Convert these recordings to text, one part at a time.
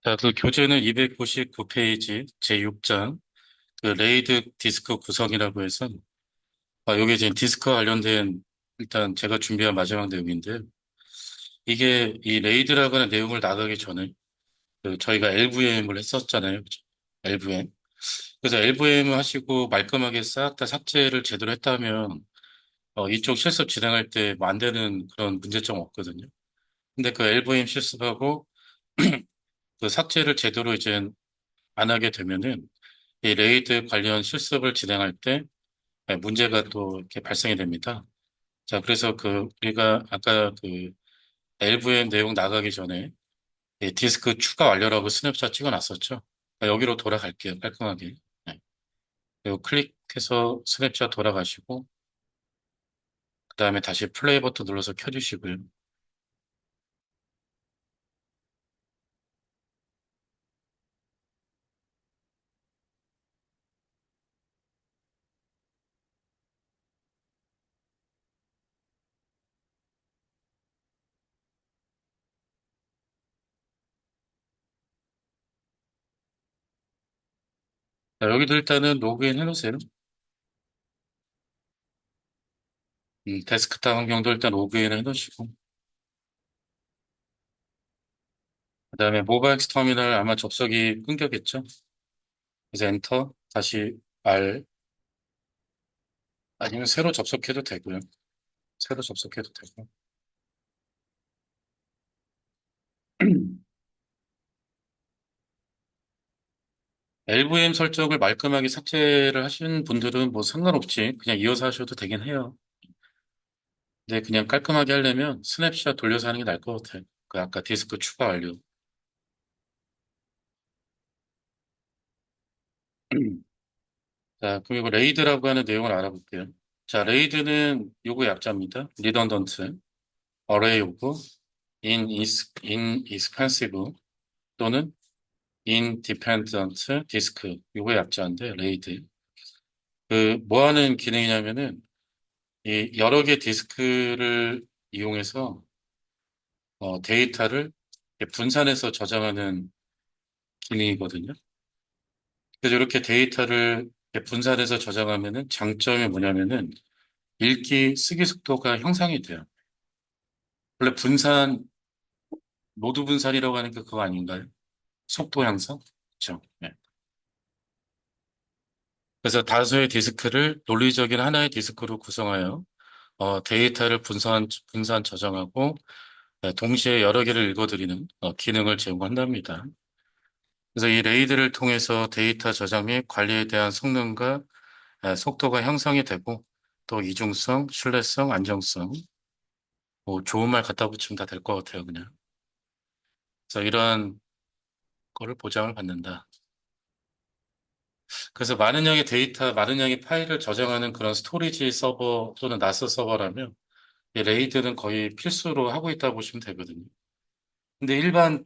자, 그 교재는 299페이지 제6장 그 레이드 디스크 구성이라고 해서 여기 이제 디스크 관련된 일단 제가 준비한 마지막 내용인데 이게 이 레이드라고 하는 내용을 나가기 전에 그 저희가 LVM을 했었잖아요. 그죠? LVM. 그래서 LVM 하시고 말끔하게 싹 다 삭제를 제대로 했다면 이쪽 실습 진행할 때 뭐 안 되는 그런 문제점 없거든요. 근데 그 LVM 실습하고 그 삭제를 제대로 이제 안 하게 되면은 이 레이드 관련 실습을 진행할 때 문제가 또 이렇게 발생이 됩니다. 자, 그래서 그 우리가 아까 그 LVM 내용 나가기 전에 이 디스크 추가 완료라고 스냅샷 찍어놨었죠. 여기로 돌아갈게요. 깔끔하게. 네. 그리고 클릭해서 스냅샷 돌아가시고 그 다음에 다시 플레이 버튼 눌러서 켜주시고요. 자, 여기도 일단은 로그인 해놓으세요. 데스크탑 환경도 일단 로그인 해놓으시고 그 다음에 모바일 터미널 아마 접속이 끊겼겠죠. 그래서 엔터 다시 R 아니면 새로 접속해도 되고요. 새로 접속해도 되고. LVM 설정을 말끔하게 삭제를 하시는 분들은 뭐 상관없이 그냥 이어서 하셔도 되긴 해요. 근데 그냥 깔끔하게 하려면 스냅샷 돌려서 하는 게 나을 것 같아요. 그 아까 디스크 추가 완료. 자, 그리고 레이드라고 하는 내용을 알아볼게요. 자, 레이드는 요거 약자입니다. redundant, array of, inexpensive 또는 independent disk. 요거 약자인데 레이드. 그 뭐 하는 기능이냐면은 이 여러 개 디스크를 이용해서 데이터를 이렇게 분산해서 저장하는 기능이거든요. 그래서 이렇게 데이터를 이렇게 분산해서 저장하면은 장점이 뭐냐면은 읽기, 쓰기 속도가 향상이 돼요. 원래 분산, 노드 분산이라고 하는 게 그거 아닌가요? 속도 향상? 그렇죠. 네. 그래서 다수의 디스크를 논리적인 하나의 디스크로 구성하여 데이터를 분산 저장하고 동시에 여러 개를 읽어드리는 기능을 제공한답니다. 그래서 이 레이드를 통해서 데이터 저장 및 관리에 대한 성능과 속도가 향상이 되고 또 이중성, 신뢰성, 안정성 뭐 좋은 말 갖다 붙이면 다 될 것 같아요, 그냥. 그래서 이러한 거를 보장을 받는다. 그래서 많은 양의 데이터, 많은 양의 파일을 저장하는 그런 스토리지 서버 또는 나스 서버라면 이 레이드는 거의 필수로 하고 있다고 보시면 되거든요. 근데 일반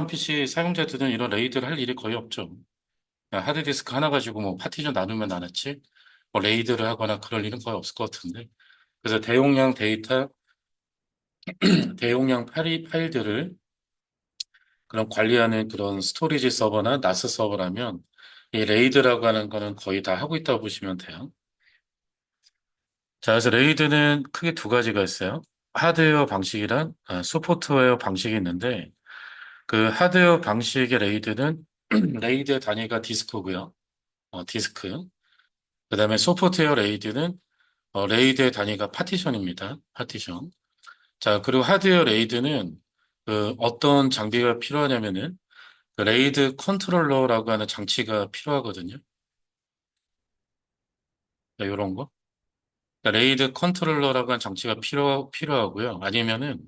PC 사용자들은 이런 레이드를 할 일이 거의 없죠. 그냥 하드디스크 하나 가지고 뭐 파티션 나누면 나눴지 뭐 레이드를 하거나 그럴 일은 거의 없을 것 같은데. 그래서 대용량 데이터, 대용량 파일들을 그런 관리하는 그런 스토리지 서버나 나스 서버라면 이 레이드라고 하는 거는 거의 다 하고 있다고 보시면 돼요. 자, 그래서 레이드는 크게 두 가지가 있어요. 하드웨어 방식이랑 소프트웨어 방식이 있는데 그 하드웨어 방식의 레이드는 레이드의 단위가 디스크고요. 디스크. 그다음에 소프트웨어 레이드는 레이드의 단위가 파티션입니다. 파티션. 자, 그리고 하드웨어 레이드는 그 어떤 장비가 필요하냐면은 그 레이드 컨트롤러라고 하는 장치가 필요하거든요. 이런 거. 그러니까 레이드 컨트롤러라고 하는 장치가 필요하고요. 아니면은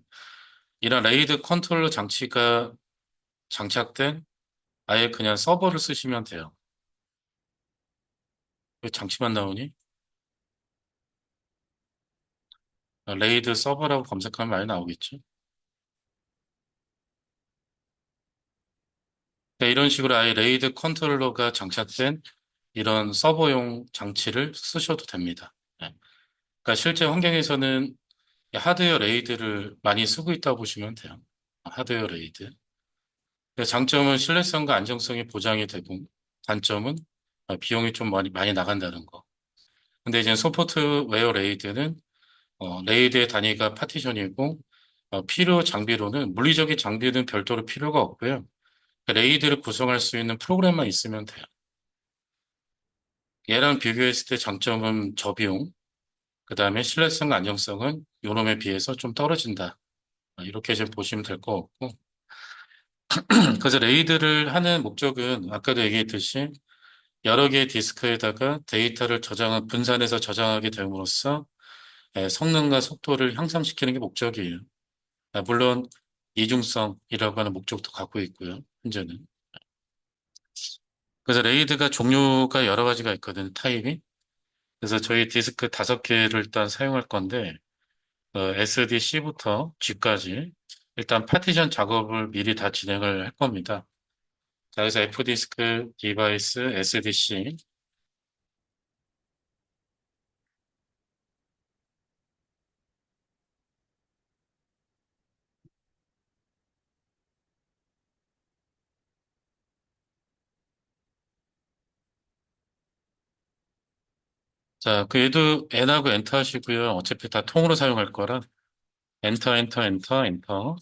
이런 레이드 컨트롤러 장치가 장착된 아예 그냥 서버를 쓰시면 돼요. 왜 장치만 나오니? 레이드 서버라고 검색하면 많이 나오겠죠. 그러니까 이런 식으로 아예 레이드 컨트롤러가 장착된 이런 서버용 장치를 쓰셔도 됩니다. 네. 그러니까 실제 환경에서는 하드웨어 레이드를 많이 쓰고 있다고 보시면 돼요. 하드웨어 레이드. 장점은 신뢰성과 안정성이 보장이 되고, 단점은 비용이 좀 많이 나간다는 거. 근데 이제 소프트웨어 레이드는 레이드의 단위가 파티션이고, 필요 장비로는 물리적인 장비는 별도로 필요가 없고요. 레이드를 구성할 수 있는 프로그램만 있으면 돼요. 얘랑 비교했을 때 장점은 저비용, 그 다음에 신뢰성과 안정성은 요놈에 비해서 좀 떨어진다. 이렇게 좀 보시면 될 것 같고. 그래서 레이드를 하는 목적은 아까도 얘기했듯이 여러 개의 디스크에다가 데이터를 분산해서 저장하게 됨으로써 성능과 속도를 향상시키는 게 목적이에요. 물론 이중성이라고 하는 목적도 갖고 있고요. 현재는. 그래서 레이드가 종류가 여러 가지가 있거든요. 타입이. 그래서 저희 디스크 5개를 일단 사용할 건데 SDC부터 G까지 일단 파티션 작업을 미리 다 진행을 할 겁니다. 자, 그래서 F디스크, 디바이스, SDC. 자, 그 얘도 N하고 엔터 하시고요. 어차피 다 통으로 사용할 거라 엔터, 엔터, 엔터, 엔터.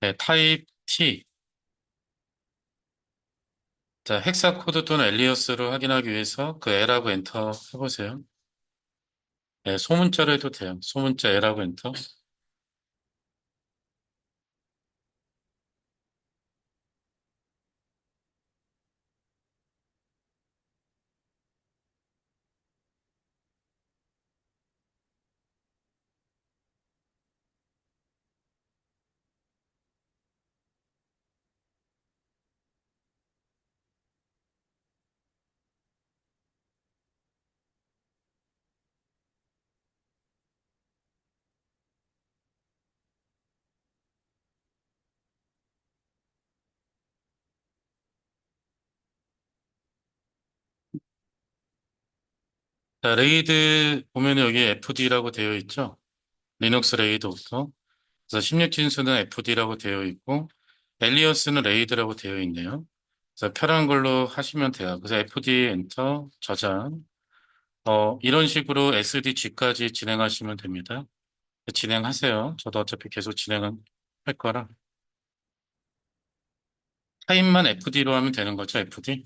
네, 타입 T. 자, 헥사 코드 또는 엘리어스를 확인하기 위해서 그 L하고 엔터 해보세요. 네, 소문자로 해도 돼요. 소문자 L하고 엔터. 자, 레이드 보면 여기 FD라고 되어 있죠. 리눅스 레이드부터. 그래서 16진수는 FD라고 되어 있고, 엘리어스는 레이드라고 되어 있네요. 그래서 편한 걸로 하시면 돼요. 그래서 FD 엔터 저장. 이런 식으로 SDG까지 진행하시면 됩니다. 진행하세요. 저도 어차피 계속 진행은 할 거라. 타입만 FD로 하면 되는 거죠, FD.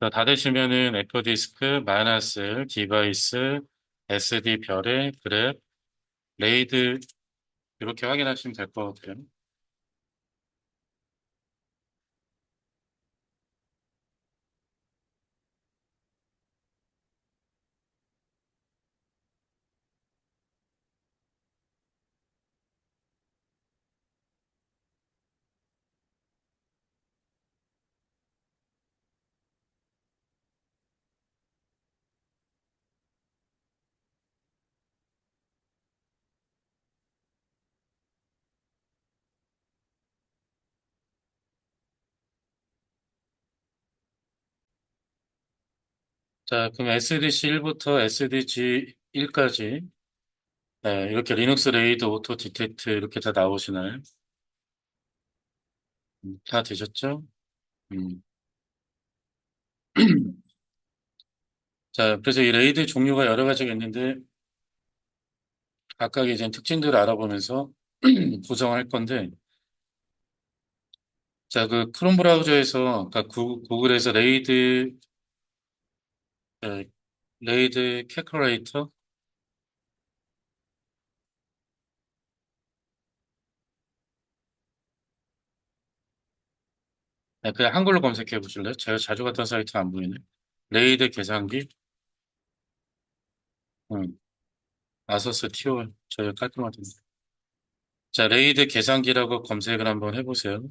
자, 다 되시면은 FD스크, 마이너스, 디바이스, SD 별의 그랩, 레이드 이렇게 확인하시면 될 것 같아요. 자, 그럼 SDC 1부터 SDG 1까지 이렇게 리눅스 레이드 오토 디텍트 이렇게 다 나오시나요? 다 되셨죠? 음. 자, 그래서 이 레이드 종류가 여러 가지가 있는데 각각 이제 특징들을 알아보면서 구성할 건데 자, 그 크롬 브라우저에서 그러니까 구글에서 에, 레이드 캐커레이터 그냥 한글로 검색해 보실래요? 제가 자주 갔던 사이트 안 보이네. 레이드 계산기 음, 아서스 티올 저희 깔끔하던데. 자, 레이드 계산기라고 검색을 한번 해보세요.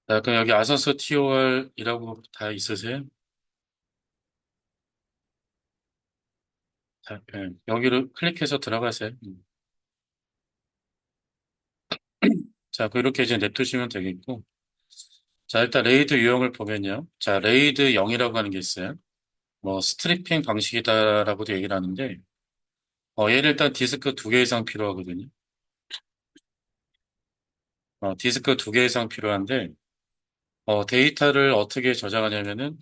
자, 그럼 여기 아서스 TOR이라고 다 있으세요? 자, 예, 여기를 클릭해서 들어가세요. 자, 그렇게 이제 냅두시면 되겠고. 자, 일단 레이드 유형을 보면요. 자, 레이드 0이라고 하는 게 있어요. 뭐, 스트리핑 방식이다라고도 얘기를 하는데, 얘를 일단 디스크 두 개 이상 필요하거든요. 디스크 두 개 이상 필요한데, 데이터를 어떻게 저장하냐면은,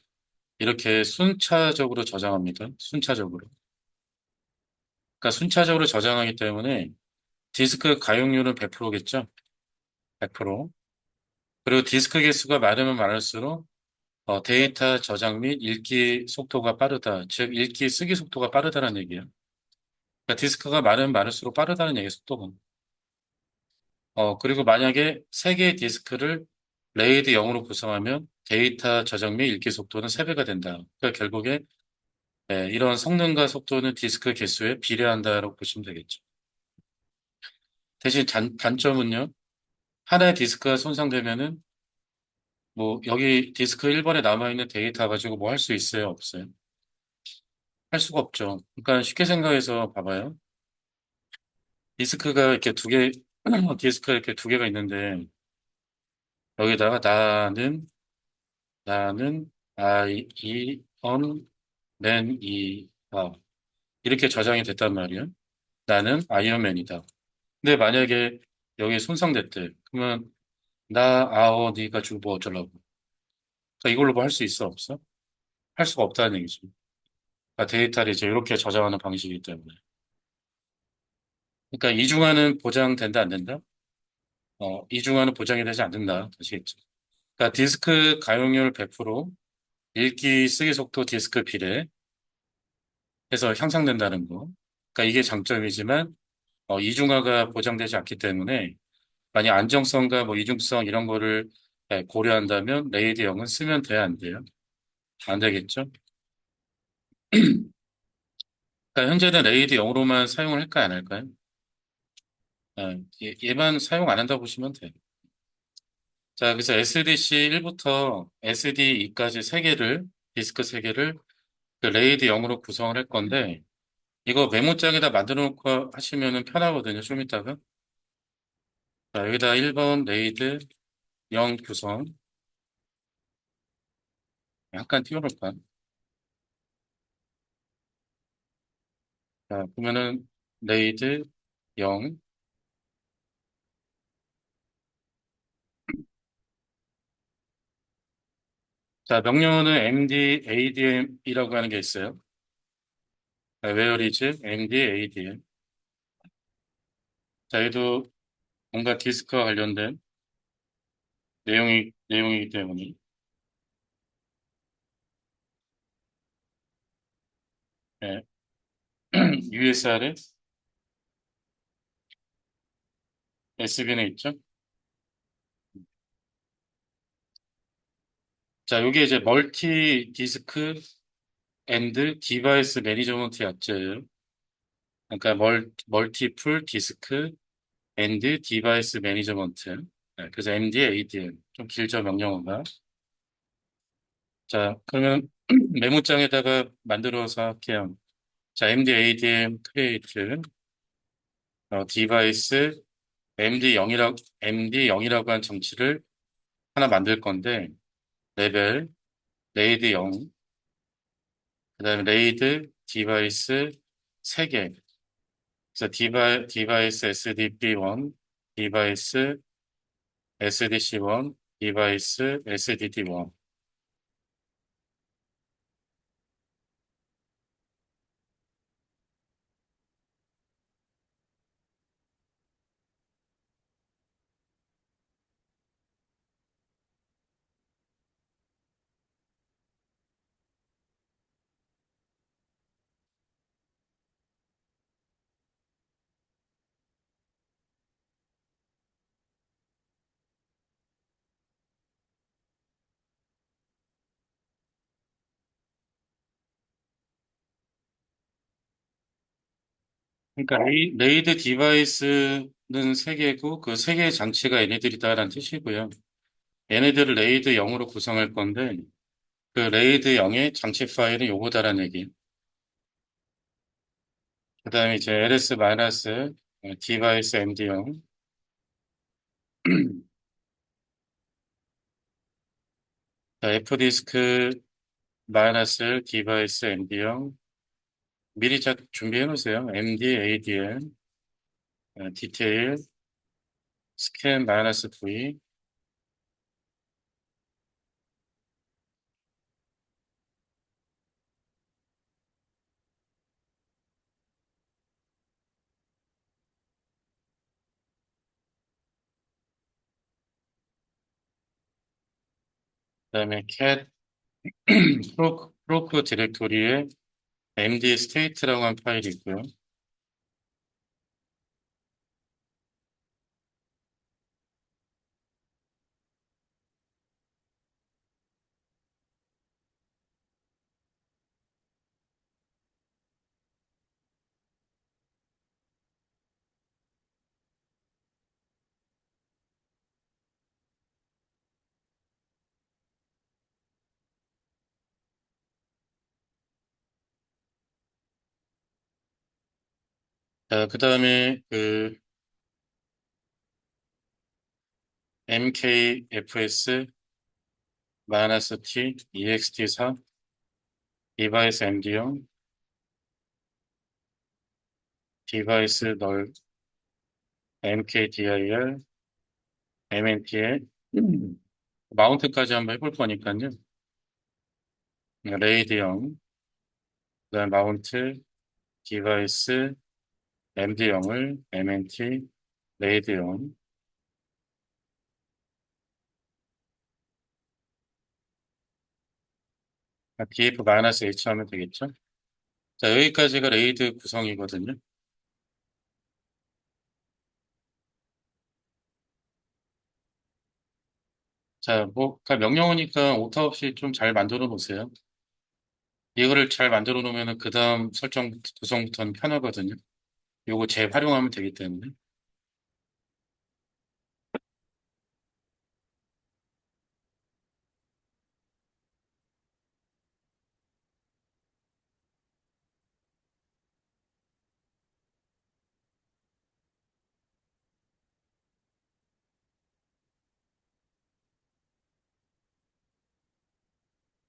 이렇게 순차적으로 저장합니다. 순차적으로. 그러니까 순차적으로 저장하기 때문에, 디스크 가용률은 100%겠죠? 100%. 그리고 디스크 개수가 많으면 많을수록, 데이터 저장 및 읽기 속도가 빠르다. 즉, 읽기, 쓰기 속도가 빠르다는 얘기예요. 그러니까 디스크가 많으면 많을수록 빠르다는 얘기, 속도가. 그리고 만약에 세 개의 디스크를 레이드 0으로 구성하면 데이터 저장 및 읽기 속도는 3배가 된다. 그러니까 결국에 이런 성능과 속도는 디스크 개수에 비례한다라고 보시면 되겠죠. 대신 단점은요. 하나의 디스크가 손상되면은 뭐 여기 디스크 1번에 남아있는 데이터 가지고 뭐 할 수 있어요? 없어요? 할 수가 없죠. 그러니까 쉽게 생각해서 봐봐요. 디스크가 이렇게 두 개, 디스크가 이렇게 두 개가 있는데 여기다가 나는 맨이다. 이렇게 저장이 됐단 말이에요. 나는 아이언맨이다. 근데 만약에 여기 손상됐대. 그러면 니가 주고 뭐 어쩌려고. 그러니까 이걸로 뭐 할 수 있어? 없어? 할 수가 없다는 얘기죠. 그러니까 데이터를 이제 이렇게 저장하는 방식이기 때문에. 그러니까 이중화는 보장된다, 안 된다? 이중화는 보장이 되지 않는다. 아시겠죠? 그러니까 디스크 가용률 100%, 읽기 쓰기 속도 디스크 비례 해서 향상된다는 거. 그러니까 이게 장점이지만 이중화가 보장되지 않기 때문에 만약 안정성과 뭐 이중성 이런 거를 고려한다면 레이드 0은 쓰면 돼야 안 돼요? 안 되겠죠? 그러니까 현재는 레이드 0으로만 사용을 할까요, 안 할까요? 얘만 사용 안 한다고 보시면 돼요. 자, 그래서 SDC 1부터 SD2까지 세개를 디스크 세개를 그 레이드 0으로 구성을 할 건데, 이거 메모장에다 만들어 놓고 하시면은 편하거든요, 좀 이따가. 자, 여기다 1번 레이드 0 구성. 약간 띄워볼까? 자, 보면은 레이드 0. 자, 명령어는 MD, ADM이라고 하는 게 있어요. 자, where is MD, ADM. 자, 얘도 뭔가 디스크와 관련된 내용이기 때문에. USR에 SB는 있죠. 자, 요게 이제 멀티 디스크 앤드 디바이스 매니저먼트 약자예요. 그러니까 멀티플 디스크 앤드 디바이스 매니저먼트. 네, 그래서 MD, ADM. 좀 길죠, 명령어가. 자, 그러면 메모장에다가 만들어서 할게요. 자, MD, ADM 크리에이트, 디바이스, MD0이라고 한 정치를 하나 만들 건데, 레벨, 레이드 0, 그 다음에 레이드, 디바이스 3개. 그래서 디바이스 SDP1, 디바이스 SDC1, 디바이스 SDD1. 그러니까 레이드 디바이스는 3개고 그 3개의 장치가 얘네들이다라는 뜻이고요. 얘네들을 레이드 0으로 구성할 건데 그 레이드 0의 장치 파일은 요거다라는 얘기. 그 다음에 이제 ls-device md0 fdisk device md0 미리 준비해 놓으세요. md adl detail scan-v 그다음에 cat proc 디렉토리에 md state라고 한 파일이 있고요. 자, 그다음에 그 mkfs-t ext4 device md0 device 널 mkdir mnt에 마운트까지 한번 해볼 거니까요. 레이드 0, 그다음 마운트 디바이스 md0을 mnt 레이드 0 df-h 하면 되겠죠. 자, 여기까지가 레이드 구성이거든요. 자, 뭐, 명령어니까 오타 없이 좀 잘 만들어 놓으세요. 이거를 잘 만들어 놓으면 그 다음 구성부터는 편하거든요. 요거 재활용하면 되기 때문에.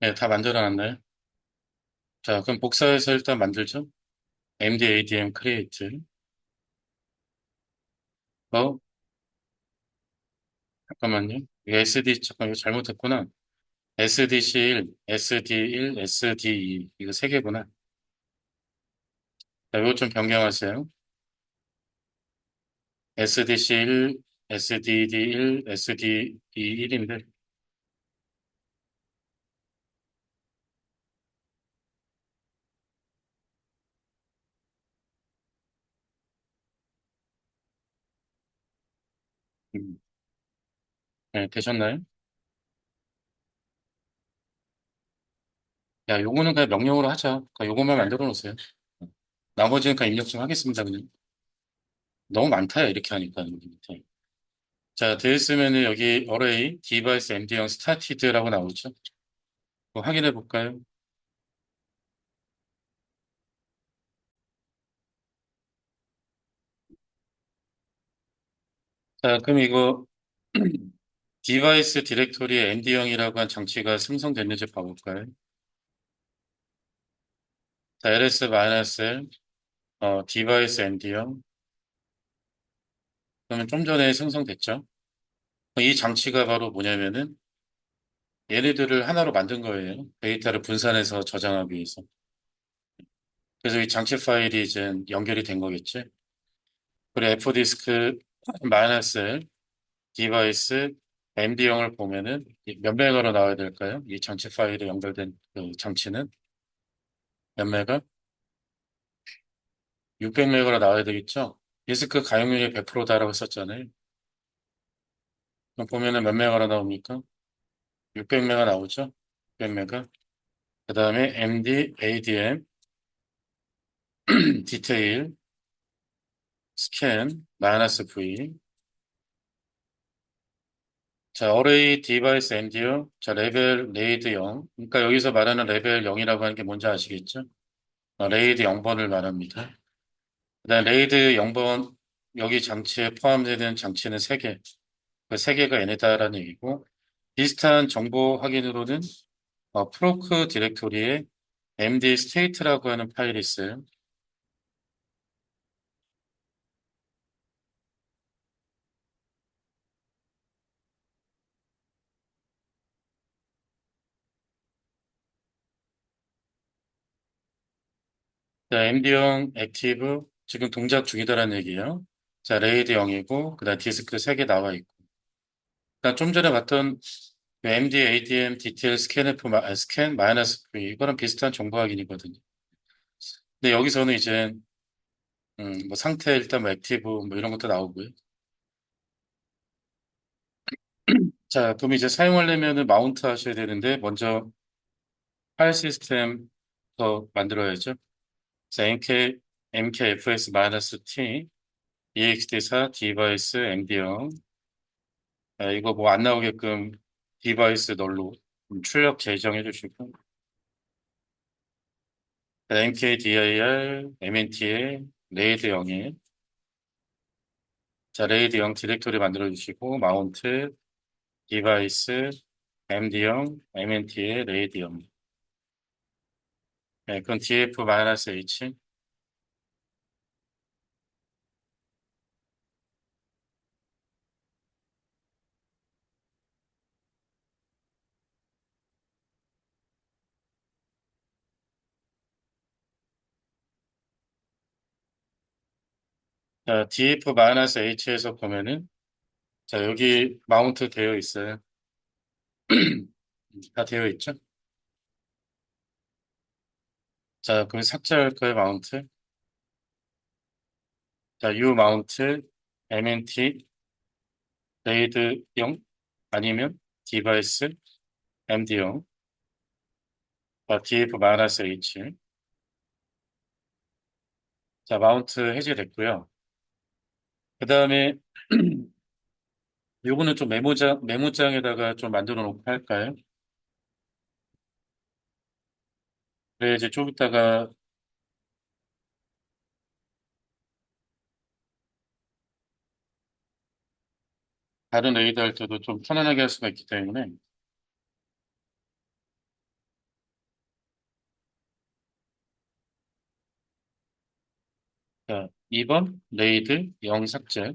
네, 다 만들어 놨나요? 자, 그럼 복사해서 일단 만들죠. mdadm create. 어, 잠깐만요. 이거 잠깐 이거 잘못했구나. SDC1, SD1, SD2. 이거 세 개구나. 자, 이거 좀 변경하세요. SDC1, SDD1, SDE1인데. 네, 되셨나요? 야, 요거는 그냥 명령으로 하자. 요거만 만들어 놓으세요. 나머지는 그냥 입력 좀 하겠습니다, 그냥. 너무 많다요, 이렇게 하니까. 여기 밑에. 자, 되었으면은 여기 array device md형 started라고 나오죠. 뭐 확인해 볼까요? 자, 그럼 이거 디바이스 디렉토리에 md형이라고 한 장치가 생성됐는지 봐볼까요? 자, ls-l, 디바이스 md형. 그러면 좀 전에 생성됐죠? 이 장치가 바로 뭐냐면은 얘네들을 하나로 만든 거예요. 데이터를 분산해서 저장하기 위해서. 그래서 이 장치 파일이 이제 연결이 된 거겠지. 그리고 fdisk -l 디바이스 MD형을 보면은 몇 메가로 나와야 될까요? 이 장치 파일에 연결된 그 장치는 몇 메가? 600메가로 나와야 되겠죠? 디스크 가용률이 100%다라고 썼잖아요. 그럼 보면은 몇 메가로 나옵니까? 600메가 나오죠? 600메가. 그 다음에 MD, ADM, 디테일, 스캔, -V, 자, 어레이 디바이스 엔디어, 자, 레벨 레이드 0. 그러니까 여기서 말하는 레벨 0이라고 하는 게 뭔지 아시겠죠? 레이드 0번을 말합니다. 그다음 레이드 0번, 여기 장치에 포함되는 장치는 3개. 그 3개가 얘네다라는 얘기고, 비슷한 정보 확인으로는 프로크 디렉토리에 md state라고 하는 파일이 있어요. 자, md0 액티브, 지금 동작 중이다라는 얘기예요. 자, 레이드 0이고, 그다음 디스크 3개 나와 있고. 그다음 좀 전에 봤던 그 MD, ADM, DTL, 스캔F, 스캔, 마이너스 V, 이거랑 비슷한 정보 확인이거든요. 근데 여기서는 이제, 뭐 상태 일단 뭐 액티브 뭐 이런 것도 나오고요. 자, 그럼 이제 사용하려면은 마운트 하셔야 되는데, 먼저 파일 시스템 더 만들어야죠. 자, MKFS-T, EXT4, 디바이스, MD0. 이거 뭐 안 나오게끔 디바이스 널로 출력 제정해 주시고, MKDIR, MNT에 레이드 0에, 자, 레이드 0 디렉토리 만들어 주시고, 마운트, 디바이스, MD0, MNT에 레이드 0. 네, 그건 DF-H. 자, DF-H에서 보면은, 자, 여기 마운트 되어 있어요. 다 되어 있죠? 자, 그럼 삭제할 거예요, 마운트. 자, U 마운트, MNT, 레이드 0, 아니면 디바이스, MD 0, DF-H. 자, 마운트 해제됐고요. 그 다음에, 요거는 좀 메모장에다가 좀 만들어 놓고 할까요? 그래, 이제 좀 이따가 다른 레이더 할 때도 좀 편안하게 할 수가 있기 때문에. 자, 2번, 레이드 0 삭제.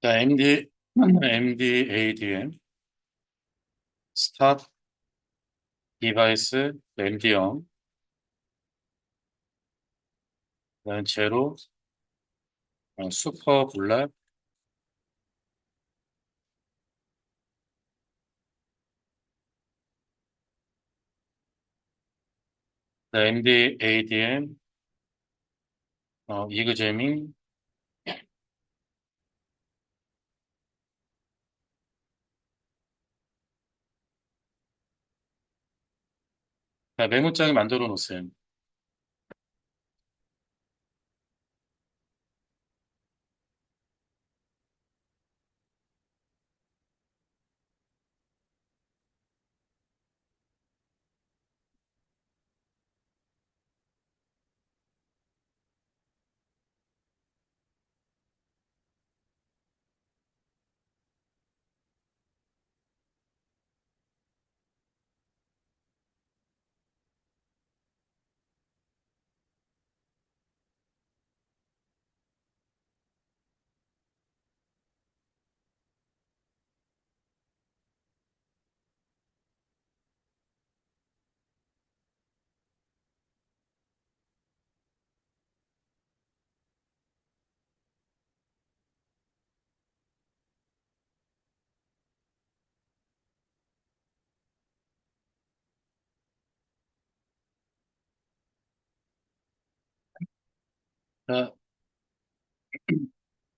자, MDADM, 스타트, 디바이스, MD0, 그다음 제로, 슈퍼 블락, MDADM, 이그제밍, 자, 메모장에 만들어 놓으세요.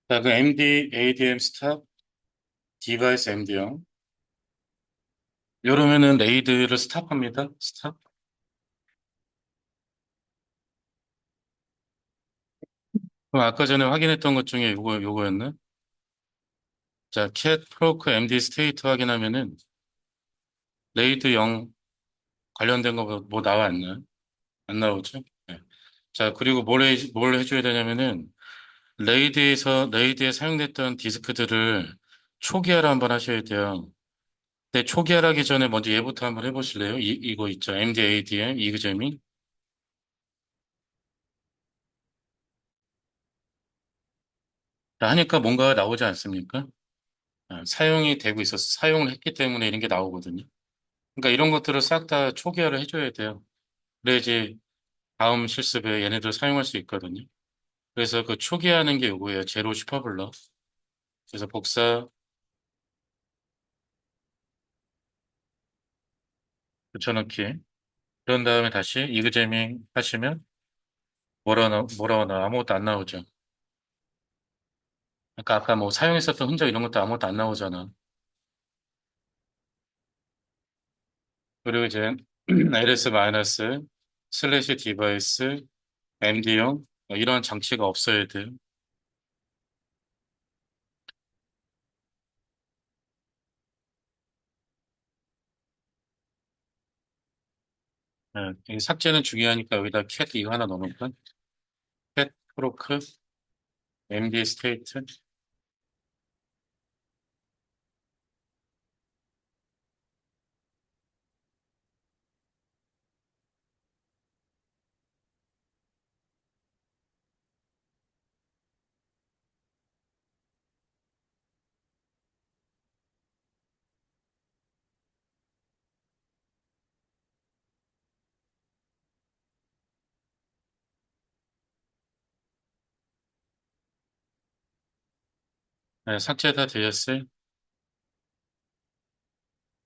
자, 그 MD, ADM 스탑, 디바이스 MD형. 이러면은 레이드를 스탑합니다. 스탑. 그럼 아까 전에 확인했던 것 중에 요거였나? 자, 캣, 프로크, MD 스테이트 확인하면은 레이드 0 관련된 거 뭐 나와 안 나요? 안 나오죠? 네. 자, 그리고 뭘 해줘야 되냐면은 레이드에 사용됐던 디스크들을 초기화를 한번 하셔야 돼요. 근데 초기화를 하기 전에 먼저 얘부터 한번 해보실래요? 이거 있죠. MDADM, 이그제미. 하니까 뭔가 나오지 않습니까? 사용이 되고 있어서 사용을 했기 때문에 이런 게 나오거든요. 그러니까 이런 것들을 싹 다 초기화를 해줘야 돼요. 그래야지 다음 실습에 얘네들 사용할 수 있거든요. 그래서 그 초기화하는 게 요거예요. 제로 슈퍼블러. 그래서 복사 붙여넣기. 그런 다음에 다시 이그제밍 하시면 뭐라고 나 아무것도 안 나오죠. 아까 뭐 사용했었던 흔적 이런 것도 아무것도 안 나오잖아. 그리고 이제 ls 마이너스 슬래시 디바이스 MD용 이런 장치가 없어야 돼요. 이 삭제는 중요하니까 여기다 cat 이거 하나 넣어놓을까? cat 프로크 MD 스테이트. 네, 삭제 다 되었어요.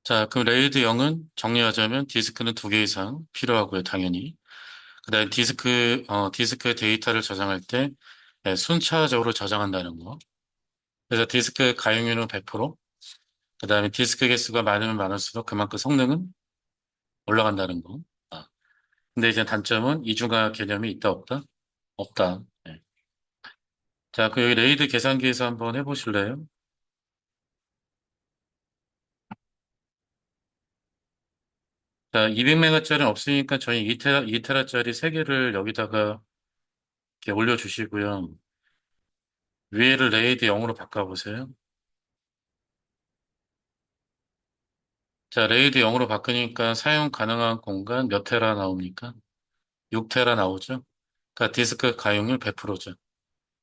자, 그럼 레이드 0은 정리하자면 디스크는 두 개 이상 필요하고요, 당연히. 그다음에 디스크 데이터를 저장할 때 순차적으로 저장한다는 거. 그래서 디스크 가용률은 100%, 그다음에 디스크 개수가 많으면 많을수록 그만큼 성능은 올라간다는 거. 아, 근데 이제 단점은 이중화 개념이 있다 없다? 없다. 네. 자, 그 여기 레이드 계산기에서 한번 해보실래요? 자, 200메가짜리는 없으니까 저희 2테라짜리 3개를 여기다가 이렇게 올려주시고요. 위에를 레이드 0으로 바꿔보세요. 자, 레이드 0으로 바꾸니까 사용 가능한 공간 몇 테라 나옵니까? 6테라 나오죠? 그러니까 디스크 가용률 100%죠.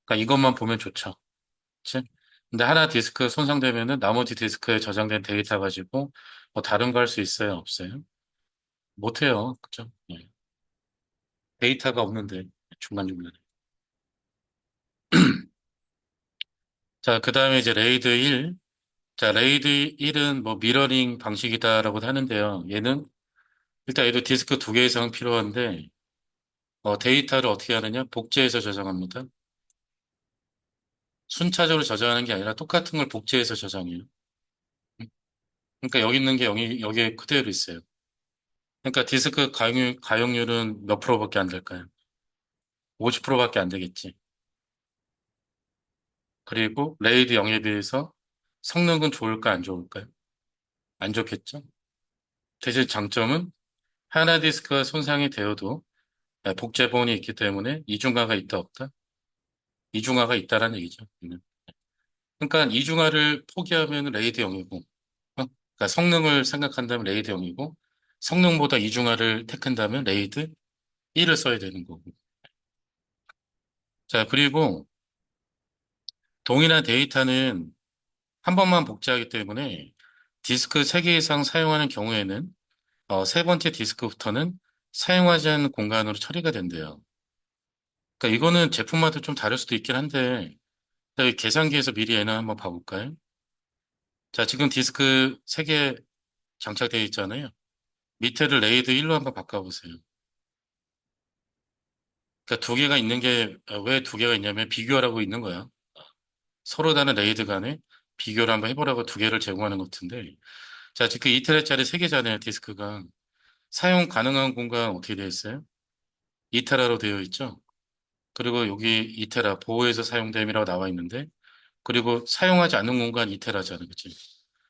그러니까 이것만 보면 좋죠. 그치? 근데 하나 디스크 손상되면은 나머지 디스크에 저장된 데이터 가지고 뭐 다른 거 할 수 있어요? 없어요? 못해요. 그죠? 네. 데이터가 없는데 중간중간에. 자, 그 다음에 이제 레이드 1. 자, 레이드 1은 뭐 미러링 방식이다라고 하는데요. 일단 얘도 디스크 두 개 이상 필요한데 데이터를 어떻게 하느냐? 복제해서 저장합니다. 순차적으로 저장하는 게 아니라 똑같은 걸 복제해서 저장해요. 그러니까 여기 있는 게 여기에 그대로 있어요. 그러니까 디스크 가용률은 몇 프로밖에 안 될까요? 50%밖에 안 되겠지. 그리고 레이드 0에 비해서 성능은 좋을까 안 좋을까요? 안 좋겠죠? 대신 장점은 하나 디스크가 손상이 되어도 복제본이 있기 때문에 이중화가 있다 없다? 이중화가 있다라는 얘기죠. 그러니까 이중화를 포기하면 레이드 0이고, 그러니까 성능을 생각한다면 레이드 0이고, 성능보다 이중화를 택한다면 레이드 1을 써야 되는 거고. 자, 그리고 동일한 데이터는 한 번만 복제하기 때문에 디스크 3개 이상 사용하는 경우에는 세 번째 디스크부터는 사용하지 않는 공간으로 처리가 된대요. 그러니까 이거는 제품마다 좀 다를 수도 있긴 한데, 자, 이 계산기에서 미리 얘는 한번 봐볼까요? 자, 지금 디스크 3개 장착되어 있잖아요. 밑에를 레이드 1로 한번 바꿔보세요. 그러니까 두 개가 있는 게, 왜 두 개가 있냐면 비교하라고 있는 거야. 서로 다른 레이드 간에 비교를 한번 해보라고 두 개를 제공하는 것 같은데. 자, 지금 그 2테라짜리 세 개잖아요, 디스크가. 사용 가능한 공간 어떻게 되어 있어요? 2테라로 되어 있죠? 그리고 여기 2테라 보호해서 사용됨이라고 나와 있는데, 그리고 사용하지 않는 공간 2테라잖아요, 그치?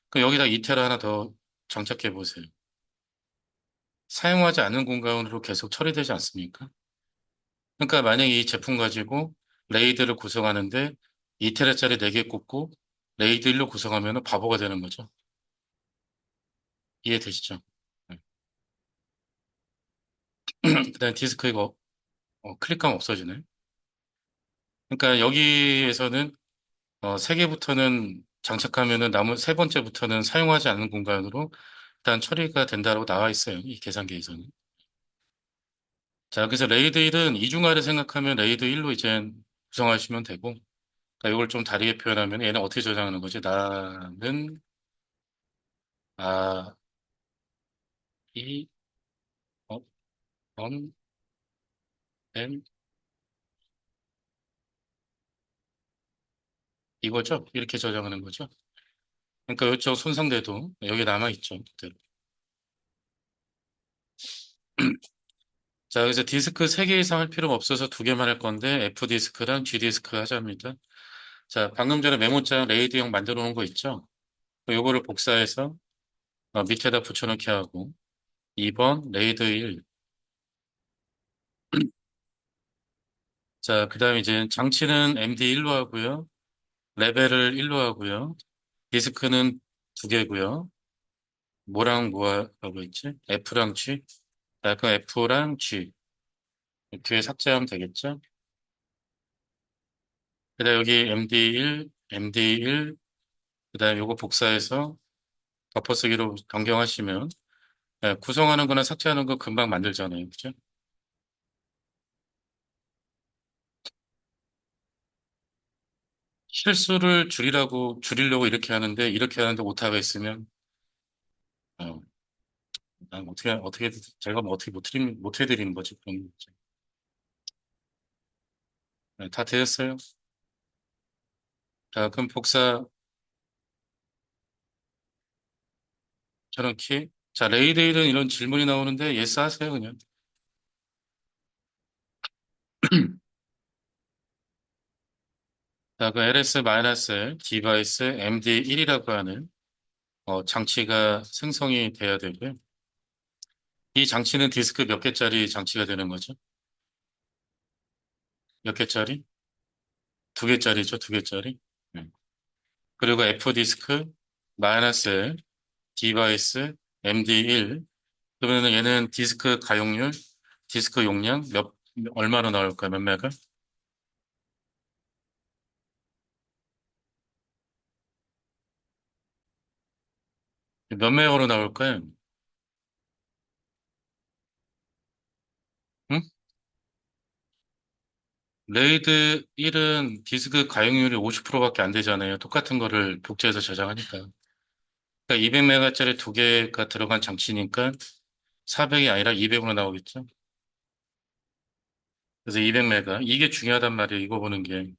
그럼 여기다 2테라 하나 더 장착해 보세요. 사용하지 않는 공간으로 계속 처리되지 않습니까? 그러니까 만약에 이 제품 가지고 레이드를 구성하는데 2테라짜리 4개 꽂고 레이드 1로 구성하면 바보가 되는 거죠. 이해되시죠? 네. 그다음에 디스크 이거 클릭하면 없어지네. 그러니까 여기에서는 3개부터는 장착하면은 남은 세 번째부터는 사용하지 않는 공간으로 일단 처리가 된다고 나와 있어요. 이 계산기에서는. 자, 그래서 레이드 1은 이중화를 생각하면 레이드 1로 이제 구성하시면 되고, 그러니까 이걸 좀 다르게 표현하면 얘는 어떻게 저장하는 거지? 나는 아, 이, 어, 언, 엔, 이거죠? 이렇게 저장하는 거죠? 그러니까 이쪽 손상돼도 여기 남아있죠. 그대로. 자, 그래서 디스크 3개 이상 할 필요가 없어서 2개만 할 건데, F디스크랑 G디스크 하자입니다. 자, 방금 전에 메모장 레이드형 만들어 놓은 거 있죠? 요거를 복사해서 밑에다 붙여넣기 하고, 2번 레이드 1. 자, 그 다음에 이제 장치는 MD1로 하고요. 레벨을 1로 하고요. 디스크는 2개고요. 뭐랑 뭐하고 있지? F랑 G? 자, 그럼 F랑 G. 뒤에 삭제하면 되겠죠? 그 다음에 여기 MD1, MD1, 그 다음에 요거 복사해서 덮어쓰기로 변경하시면 구성하는 거나 삭제하는 거 금방 만들잖아요. 그죠? 실수를 줄이려고 이렇게 하는데, 이렇게 하는데 오타가 있으면, 어, 난 제가 뭐 어떻게 못 해드리는 거지. 그런 거지. 네, 다 되었어요. 자, 그럼 복사, 저런 키. 자, 레이데일은 이런 질문이 나오는데, 예스 하세요, 그냥. 자, 그 ls-l 디바이스 MD1이라고 하는, 장치가 생성이 돼야 되고요. 이 장치는 디스크 몇 개짜리 장치가 되는 거죠? 몇 개짜리? 2개짜리죠, 2개짜리. 그리고 F디스크, -L, 디바이스, MD1. 그러면 얘는 디스크 가용률, 디스크 용량 얼마로 나올까요? 몇 메가? 몇 메가로 나올까요? 응? 레이드 1은 디스크 가용률이 50%밖에 안 되잖아요. 똑같은 거를 복제해서 저장하니까. 그러니까 200메가짜리 2개가 들어간 장치니까 400이 아니라 200으로 나오겠죠. 그래서 200메가. 이게 중요하단 말이에요. 이거 보는 게.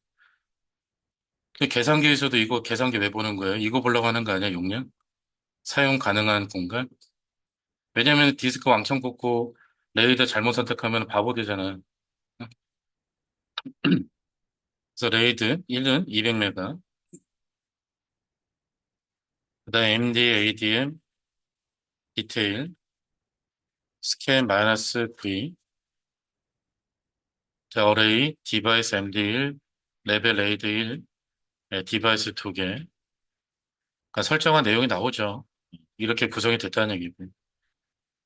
그 계산기에서도 이거 계산기 왜 보는 거예요? 이거 보려고 하는 거 아니야, 용량? 사용 가능한 공간? 왜냐면 디스크 왕창 뽑고 레이더 잘못 선택하면 바보 되잖아. 그래서 레이드 1은 200메가, 그다음에 MD, ADM, 디테일, 스캔 -V, 자, 어레이, 디바이스 MD1, 레벨 레이드 1, 디바이스 2개. 그러니까 설정한 내용이 나오죠. 이렇게 구성이 됐다는 얘기고.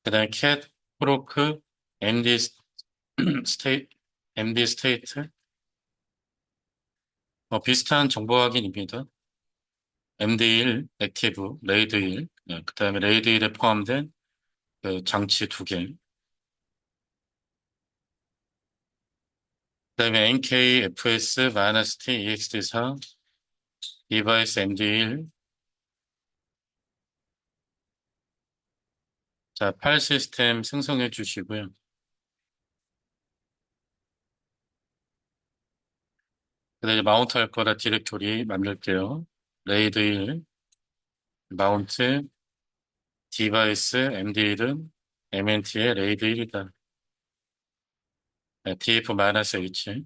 그다음에 캣, 프로크, MD 스테이트, MD 스테이트, 비슷한 정보 확인입니다. MD1, 액티브, 레이드 1, 그다음에 레이드 1에 포함된 그 장치 2개, 그다음에 NKFS, -T, EXT4, 디바이스 MD1, 자, 파일 시스템 생성해 주시고요. 그다음에 이제 마운트 할 거라 디렉토리 만들게요. 레이드 1, 마운트, 디바이스, MD1은 MNT의 레이드 1이다. DF-H.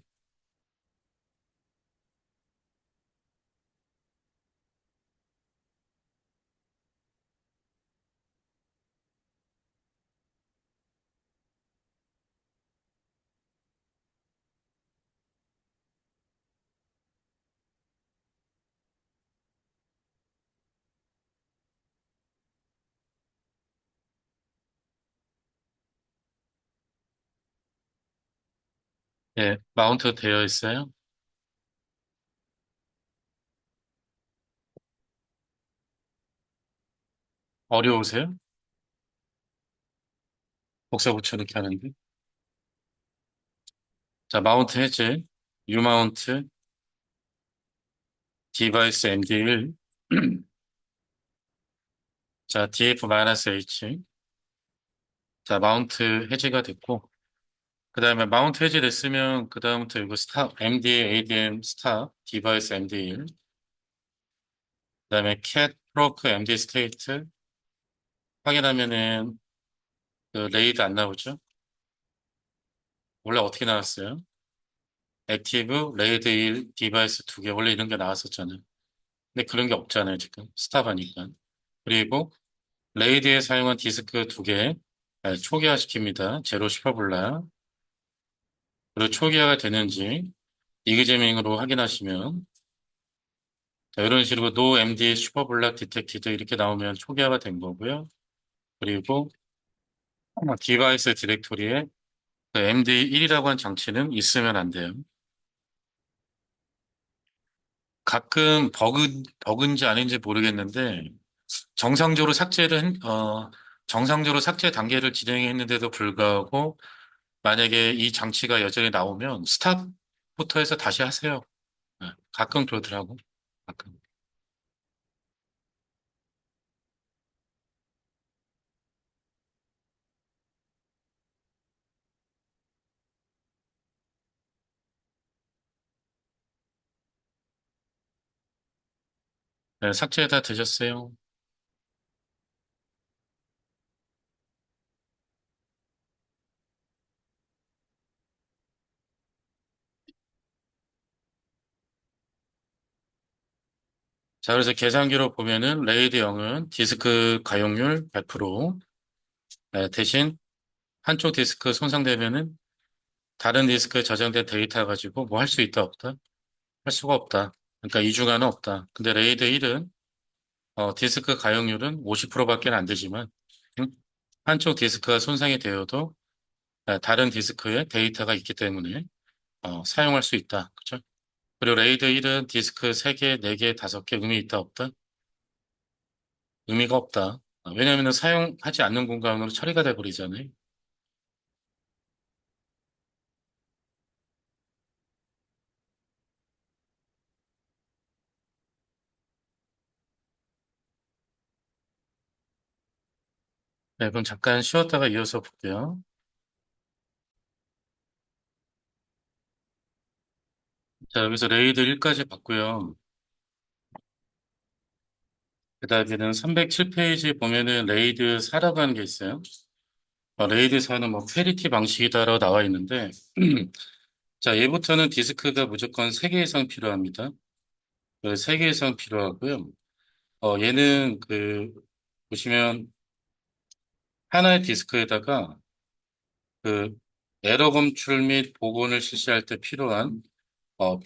예, 마운트 되어 있어요. 어려우세요? 복사 붙여넣기 하는데. 자, 마운트 해제, U마운트, 디바이스 MD1, 자, DF-H. 자, 마운트 해제가 됐고, 그 다음에 마운트 해제됐으면, 그 다음부터 이거 스탑, MD, ADM 스탑, 디바이스 MD1, 그 다음에 cat, proc, MD 스테이트 확인하면은 그 레이드 안 나오죠? 원래 어떻게 나왔어요? 액티브, 레이드 1, 디바이스 2개, 원래 이런 게 나왔었잖아요. 근데 그런 게 없잖아요, 지금. 스탑하니까. 그리고 레이드에 사용한 디스크 2개, 초기화시킵니다. 제로 슈퍼블라. 그리고 초기화가 되는지 이그제밍으로 확인하시면 자, 이런 식으로 노 MD 슈퍼블락 디텍티드 이렇게 나오면 초기화가 된 거고요. 그리고 디바이스 디렉토리에 그 MD1이라고 한 장치는 있으면 안 돼요. 가끔 버그인지 아닌지 모르겠는데 정상적으로 정상적으로 삭제 단계를 진행했는데도 불구하고 만약에 이 장치가 여전히 나오면 스탑부터 해서 다시 하세요. 가끔 그러더라고. 가끔. 삭제 다 되셨어요? 자, 그래서 계산기로 보면은 레이드 0은 디스크 가용률 100%, 대신 한쪽 디스크 손상되면은 다른 디스크에 저장된 데이터 가지고 뭐 할 수 있다 없다? 할 수가 없다. 그러니까 이중하는 없다. 근데 레이드 1은 디스크 가용률은 50%밖에 안 되지만 음, 한쪽 디스크가 손상이 되어도 다른 디스크에 데이터가 있기 때문에 사용할 수 있다. 그죠? 그리고 레이드 1은 디스크 3개, 4개, 5개 의미 있다 없다? 의미가 없다. 왜냐하면 사용하지 않는 공간으로 처리가 돼 버리잖아요. 네, 그럼 잠깐 쉬었다가 이어서 볼게요. 자, 여기서 레이드 1까지 봤고요. 그 다음에는 307페이지 보면은 레이드 4라고 하는 게 있어요. 레이드 4는 뭐 페리티 방식이다라고 나와 있는데, 자, 얘부터는 디스크가 무조건 3개 이상 필요합니다. 3개 이상 필요하고요. 얘는 보시면 하나의 디스크에다가 그 에러 검출 및 복원을 실시할 때 필요한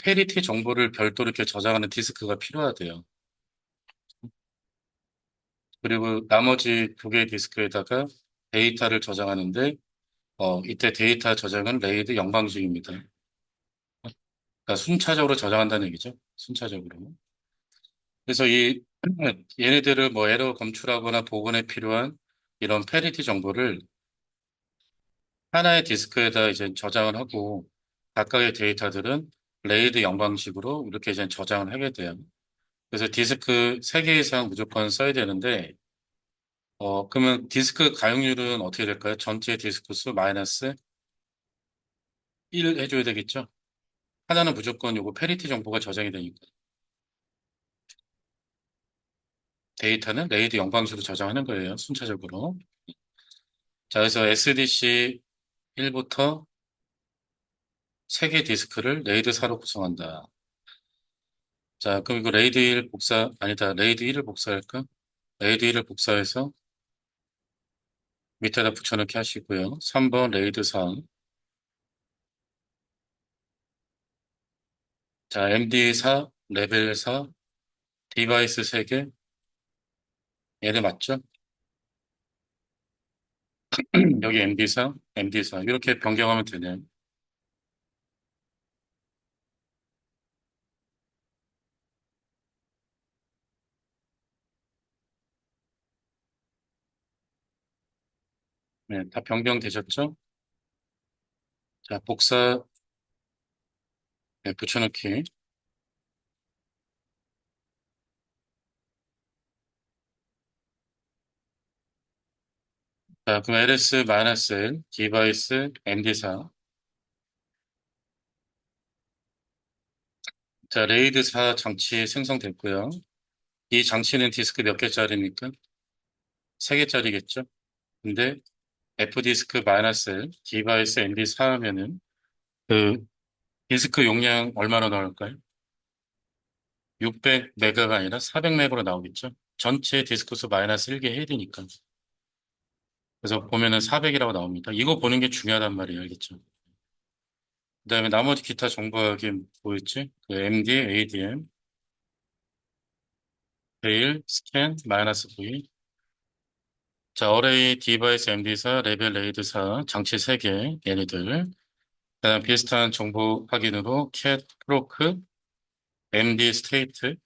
페리티 정보를 별도로 이렇게 저장하는 디스크가 필요하대요. 그리고 나머지 2개의 디스크에다가 데이터를 저장하는데, 이때 데이터 저장은 레이드 0방식입니다. 그러니까 순차적으로 저장한다는 얘기죠. 순차적으로. 그래서 얘네들을 뭐 에러 검출하거나 복원에 필요한 이런 페리티 정보를 하나의 디스크에다 이제 저장을 하고 각각의 데이터들은 레이드 0방식으로 이렇게 이제 저장을 하게 돼요. 그래서 디스크 3개 이상 무조건 써야 되는데, 그러면 디스크 가용률은 어떻게 될까요? 전체 디스크 수 마이너스 1 해줘야 되겠죠? 하나는 무조건 요거 페리티 정보가 저장이 되니까. 데이터는 레이드 영방식으로 저장하는 거예요. 순차적으로. 자, 그래서 SDC 1부터 3개 디스크를 레이드 4로 구성한다. 자, 그럼 이거 레이드 1 복사, 아니다. 레이드 1을 복사할까? 레이드 1을 복사해서 밑에다 붙여넣기 하시고요. 3번 레이드 4. 자, MD4, 레벨 4, 디바이스 3개. 얘네 맞죠? 여기 MD4, MD4. 이렇게 변경하면 되네요. 네, 다 변경되셨죠? 자, 복사, 네, 붙여넣기. 자, 그럼 ls-l, 디바이스, MD4. 자, 레이드 4 장치 생성됐고요. 이 장치는 디스크 몇 개짜리입니까? 3개짜리겠죠? 근데 fdisk-l, 디바이스, MD4 하면은 그 디스크 용량 얼마나 나올까요? 600메가가 아니라 400메가로 나오겠죠? 전체 디스크 수 마이너스 1개 해야 되니까. 그래서 보면은 400이라고 나옵니다. 이거 보는 게 중요하단 말이에요. 알겠죠? 그다음에 나머지 기타 정보 확인 뭐였지? 그 MD, ADM, 베일, 스캔, 마이너스 V. 자, 어레이 디바이스 MD4, 레벨 레이드 4, 장치 3개, 얘네들. 그다음 비슷한 정보 확인으로 캣, 프로크, MD 스테이트.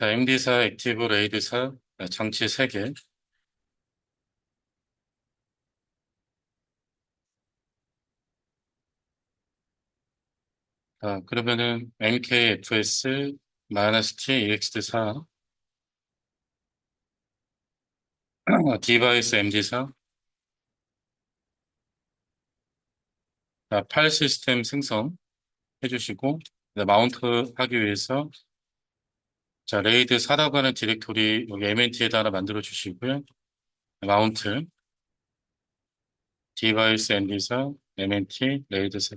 자, MD4 액티브 레이드 4, 장치 3개. 그러면은 MKFS, 마이너스 T, EXT4, 디바이스 MD4, 파일 시스템 생성 해주시고, 마운트 하기 위해서, 자, 레이드 4라고 하는 디렉토리 여기 MNT에다 하나 만들어 주시고요. 마운트, 디바이스 MD4, MNT, 레이드 4.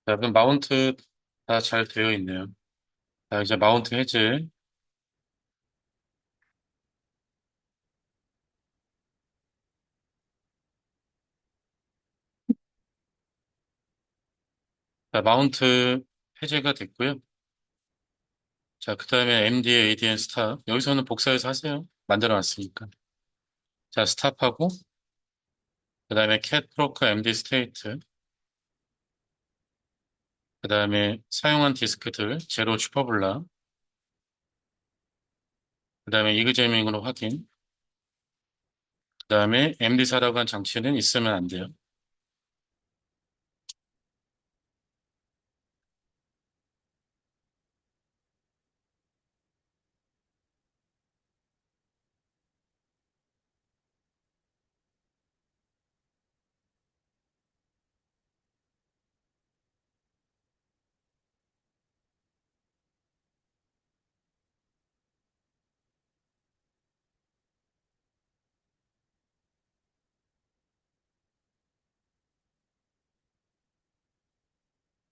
자, 그럼 마운트 다 잘 되어 있네요. 자, 이제 마운트 해제. 자, 마운트 해제가 됐고요. 자, 그 다음에 MD, ADN 스탑. 여기서는 복사해서 하세요. 만들어 놨으니까. 자, 스탑하고, 그 다음에 cat proc MD 스테이트. 그 다음에 사용한 디스크들, 제로 슈퍼블라. 그 다음에 이그제밍으로 확인. 그 다음에 MD4라고 한 장치는 있으면 안 돼요.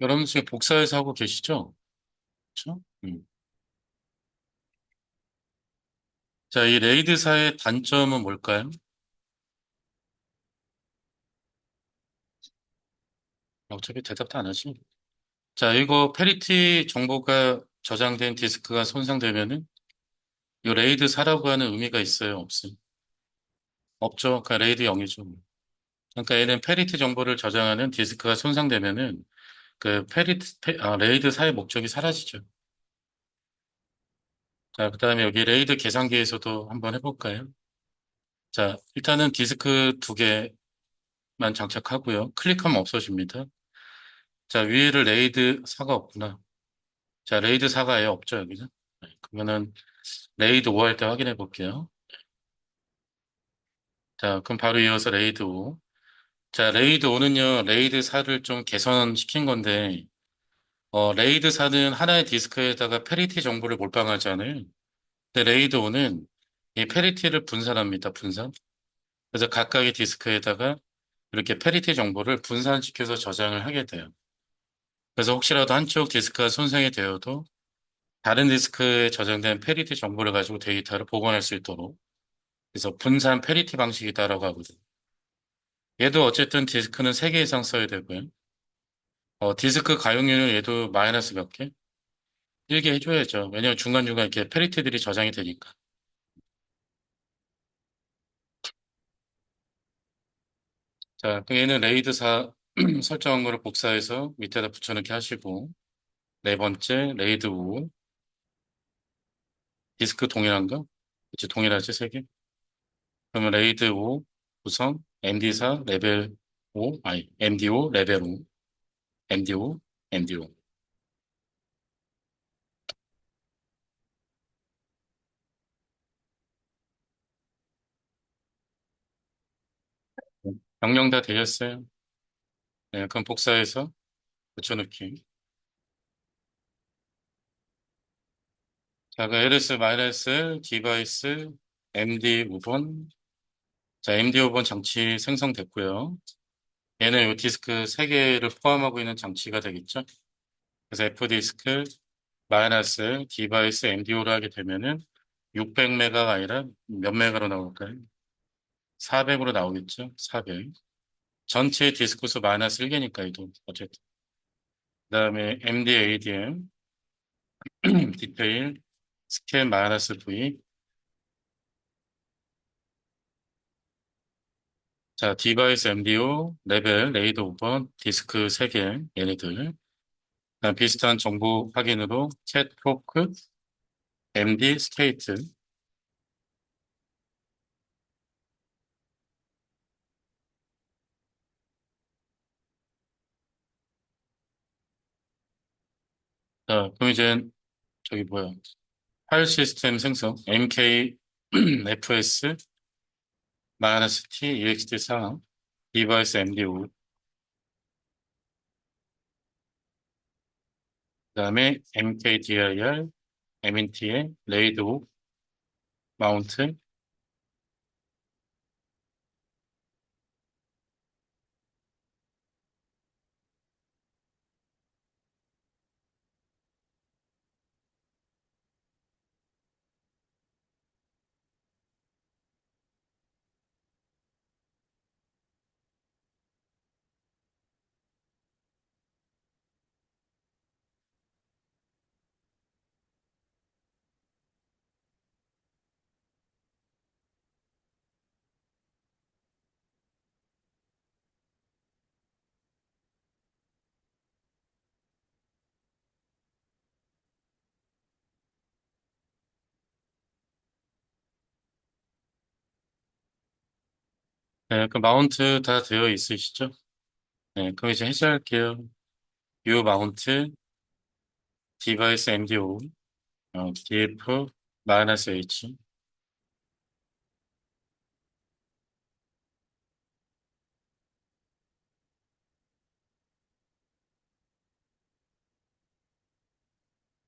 여러분 지금 복사해서 하고 계시죠? 그렇죠? 자, 이 레이드사의 단점은 뭘까요? 어차피 대답도 안 하지. 자, 이거 페리티 정보가 저장된 디스크가 손상되면은 이 레이드 4라고 하는 의미가 있어요? 없어요? 없죠. 그러니까 레이드 0이죠. 그러니까 얘는 페리티 정보를 저장하는 디스크가 손상되면은 그 레이드 4의 목적이 사라지죠. 자, 그다음에 여기 레이드 계산기에서도 한번 해볼까요? 자, 일단은 디스크 두 개만 장착하고요. 클릭하면 없어집니다. 자, 위에를 레이드 4가 없구나. 자, 레이드 4가 아예 없죠, 여기는. 네, 그러면은 레이드 5 할 때 확인해 볼게요. 자, 그럼 바로 이어서 레이드 5. 자, 레이드 5는요, 레이드 4를 좀 개선시킨 건데, 레이드 4는 하나의 디스크에다가 페리티 정보를 몰빵하잖아요. 근데 레이드 5는 이 페리티를 분산합니다, 분산. 그래서 각각의 디스크에다가 이렇게 페리티 정보를 분산시켜서 저장을 하게 돼요. 그래서 혹시라도 한쪽 디스크가 손상이 되어도 다른 디스크에 저장된 페리티 정보를 가지고 데이터를 보관할 수 있도록. 그래서 분산 페리티 방식이다라고 하거든요. 얘도 어쨌든 디스크는 3개 이상 써야 되고요. 디스크 가용률은 얘도 마이너스 몇 개? 1개 해줘야죠. 왜냐면 중간중간 이렇게 페리티들이 저장이 되니까. 자, 그럼 얘는 레이드 4 설정한 거를 복사해서 밑에다 붙여넣기 하시고, 네 번째, 레이드 5. 디스크 동일한가? 그치, 동일하지, 3개? 그러면 레이드 5 구성, MD4 레벨 5, 아니, MD5 레벨 5, MD5, MD5. 명령 다 되셨어요? 네, 그럼 복사해서 붙여넣기. 자, 그 ls 디바이스 MD 5번. 자, MD 5번 장치 생성됐고요. 얘는 이 디스크 3개를 포함하고 있는 장치가 되겠죠? 그래서 F디스크 디바이스 MD5로 하게 되면은 600메가가 아니라 몇 메가로 나올까요? 400으로 나오겠죠? 400. 전체 디스크 수 마이너스 1개니까 이도 어쨌든. 그다음에 MD-ADM 디테일 스캔 마이너스 V. 자, 디바이스 MD5 레벨 레이더 5번 디스크 3개 얘네들. 그다음 비슷한 정보 확인으로 챗 포크 MD 스테이트. 자, 그럼 이제 저기 뭐야? 파일 시스템 생성 MK FS -T EXT 4 디바이스 MD5. 그다음에 MKDIR MNT의 레이드 5 마운트. 네, 그 마운트 다 되어 있으시죠? 네, 그럼 이제 해제할게요. 뷰 마운트 디바이스 MD5 DF-H.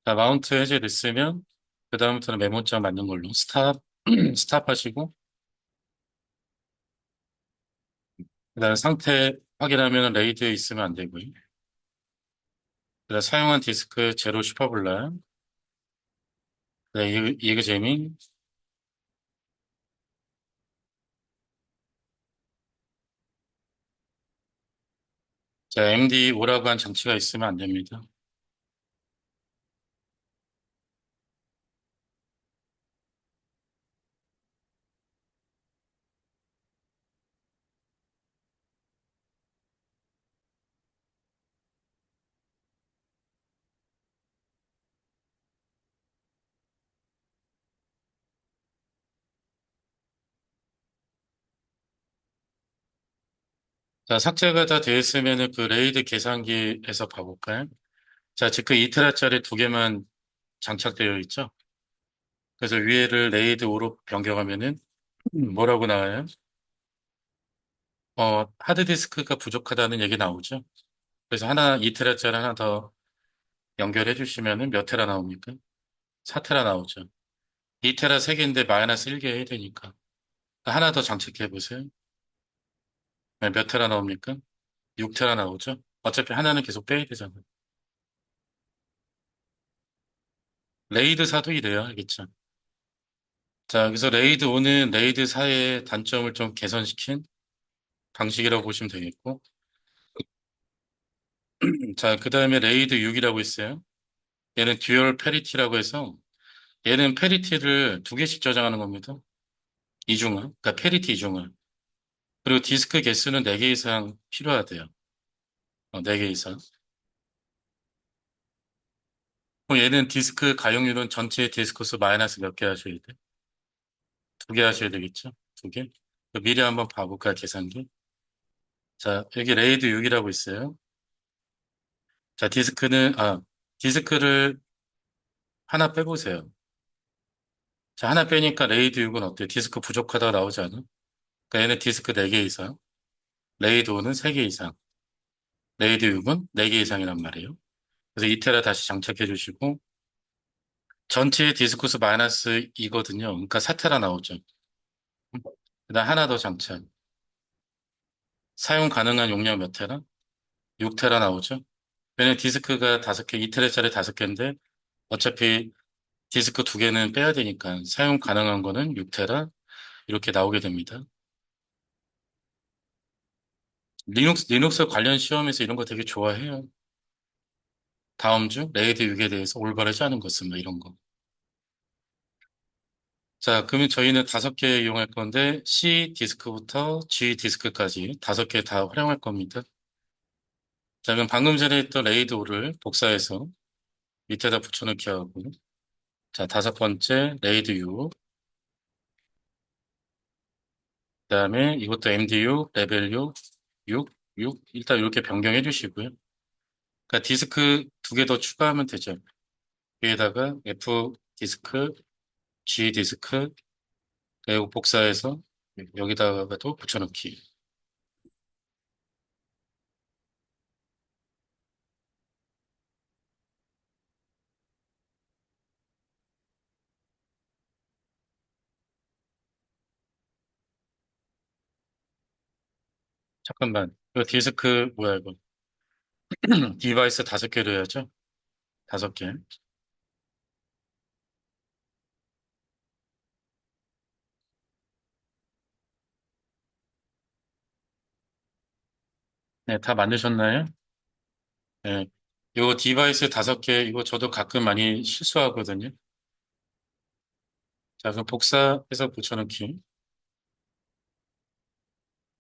자, 마운트 해제됐으면 그다음부터는 메모장 맞는 걸로 스탑 스탑 하시고 그다음 상태 확인하면 레이드 있으면 안 되고요. 그다음 사용한 디스크 제로 슈퍼블라. 네, 이그제밍. 자, MD5라고 한 장치가 있으면 안 됩니다. 자, 삭제가 다 되어 있으면은 그 레이드 계산기에서 봐볼까요? 자, 지금 2테라짜리 두 개만 장착되어 있죠? 그래서 위에를 레이드 5로 변경하면은 뭐라고 나와요? 하드디스크가 부족하다는 얘기 나오죠? 그래서 2테라짜리 하나 더 연결해 주시면은 몇 테라 나옵니까? 4테라 나오죠. 2테라 3개인데 마이너스 1개 해야 되니까. 하나 더 장착해 보세요. 네, 몇 테라 나옵니까? 6테라 나오죠? 어차피 하나는 계속 빼야 되잖아요. 레이드 4도 이래요. 알겠죠? 자, 그래서 레이드 5는 레이드 4의 단점을 좀 개선시킨 방식이라고 보시면 되겠고. 자, 그 다음에 레이드 6이라고 있어요. 얘는 듀얼 페리티라고 해서 얘는 페리티를 두 개씩 저장하는 겁니다. 이중화. 그러니까 페리티 이중화. 그리고 디스크 개수는 4개 이상 필요하대요. 4개 이상. 그럼 얘는 디스크 가용률은 전체 디스크 수 마이너스 몇 개 하셔야 돼? 2개 하셔야 되겠죠? 2개? 미리 한번 봐볼까요, 계산기? 자, 여기 레이드 6이라고 있어요. 자, 디스크를 하나 빼보세요. 자, 하나 빼니까 레이드 6은 어때요? 디스크 부족하다고 나오지 않아? 그러니까 얘는 디스크 4개 이상, 레이드 5는 3개 이상, 레이드 6은 4개 이상이란 말이에요. 그래서 2테라 다시 장착해 주시고, 전체 디스크 수 마이너스 2거든요. 그러니까 4테라 나오죠. 그다음 하나 더 장착. 사용 가능한 용량 몇 테라? 6테라 나오죠. 왜냐면 디스크가 5개, 2테라짜리 5개인데 어차피 디스크 2개는 빼야 되니까 사용 가능한 거는 6테라 이렇게 나오게 됩니다. 리눅스 관련 시험에서 이런 거 되게 좋아해요. 다음 주 레이드 6에 대해서 올바르지 않은 것은 뭐 이런 거. 자, 그러면 저희는 5개 이용할 건데 C 디스크부터 G 디스크까지 5개 다 활용할 겁니다. 자, 그럼 방금 전에 했던 레이드 5를 복사해서 밑에다 붙여넣기 하고 자, 5번째 레이드 6, 그다음에 이것도 MD6, 레벨 6, 6, 6 일단 이렇게 변경해 주시고요. 그러니까 디스크 2개 더 추가하면 되죠. 위에다가 F 디스크, G 디스크, 그리고 복사해서 여기다가도 붙여넣기. 잠깐만. 이거 디스크 뭐야 이거? 디바이스 5개로 해야죠. 5개. 네, 다 만드셨나요? 네. 이거 디바이스 5개, 이거 저도 가끔 많이 실수하거든요. 자, 그럼 복사해서 붙여넣기.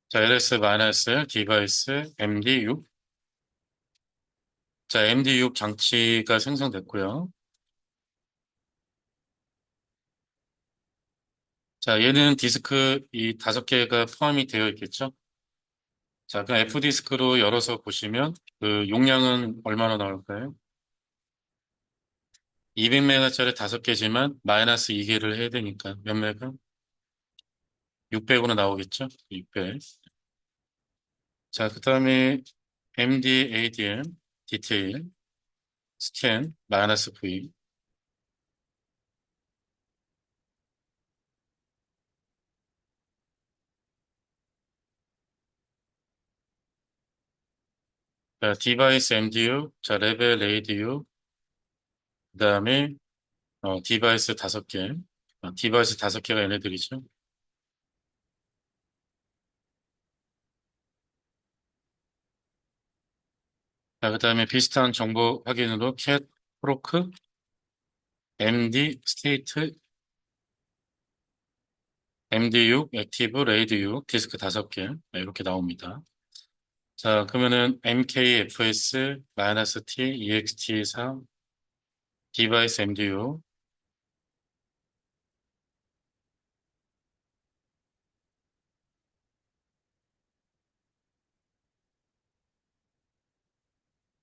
자, ls 디바이스 MD6. 자, MD6 장치가 생성됐고요. 자, 얘는 디스크 이 5개가 포함이 되어 있겠죠? 자, 그럼 F디스크로 열어서 보시면 그 용량은 얼마나 나올까요? 200메가짜리 5개지만 마이너스 2개를 해야 되니까 몇 메가? 600으로 나오겠죠? 600. 자, 그 다음에 MD, ADM, 디테일, 스캔, 마이너스 V. 자, 디바이스 MDU, 자, 레벨 ADU, 그 다음에 디바이스 5개. 디바이스 5개가 얘네들이죠. 자, 그 다음에 비슷한 정보 확인으로 캣, 프로크, MD, 스테이트, MD6, 액티브, 레이드6, 디스크 5개. 이렇게 나옵니다. 자, 그러면은 MKFS, -T, EXT3, 디바이스 MDU.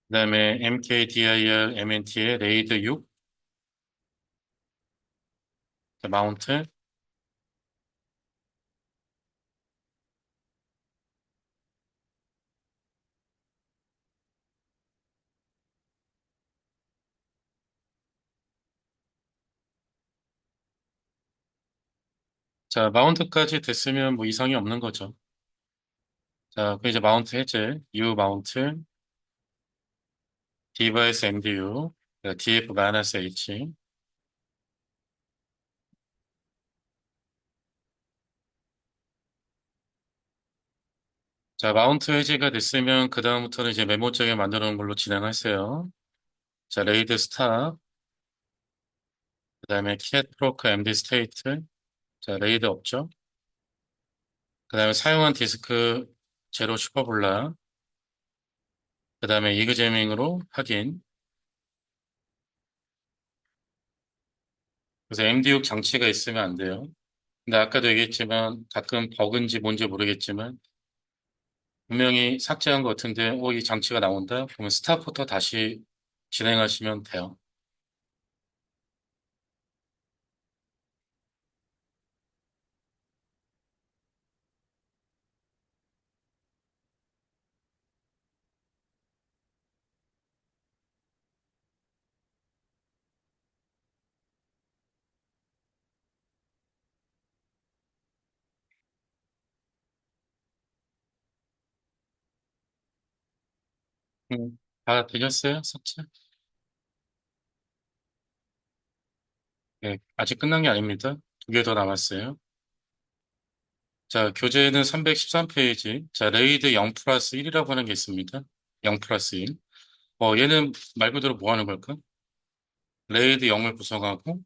그다음에 MKDIR MNT의 레이드 6, 마운트. 자, 마운트까지 됐으면 뭐 이상이 없는 거죠. 자, 그 이제 마운트 해제, U 마운트, 디바이스 MDU, DF-H. 자, 마운트 해제가 됐으면 그다음부터는 이제 메모장에 만들어 놓은 걸로 진행하세요. 자, 레이드 스탑, 그다음에 캣 프로크 MD 스테이트. 자, 레이드 없죠? 그다음에 사용한 디스크 제로 슈퍼블라, 그다음에 이그제밍으로 확인. 그래서 MD6 장치가 있으면 안 돼요. 근데 아까도 얘기했지만 가끔 버그인지 뭔지 모르겠지만 분명히 삭제한 것 같은데 이 장치가 나온다? 그러면 스타부터 다시 진행하시면 돼요. 다 되셨어요? 삭제? 네, 아직 끝난 게 아닙니다. 두 개 더 남았어요. 자, 교재는 313페이지. 자, 레이드 0 플러스 1이라고 하는 게 있습니다. 0 플러스 1. 얘는 말 그대로 뭐 하는 걸까? 레이드 0을 구성하고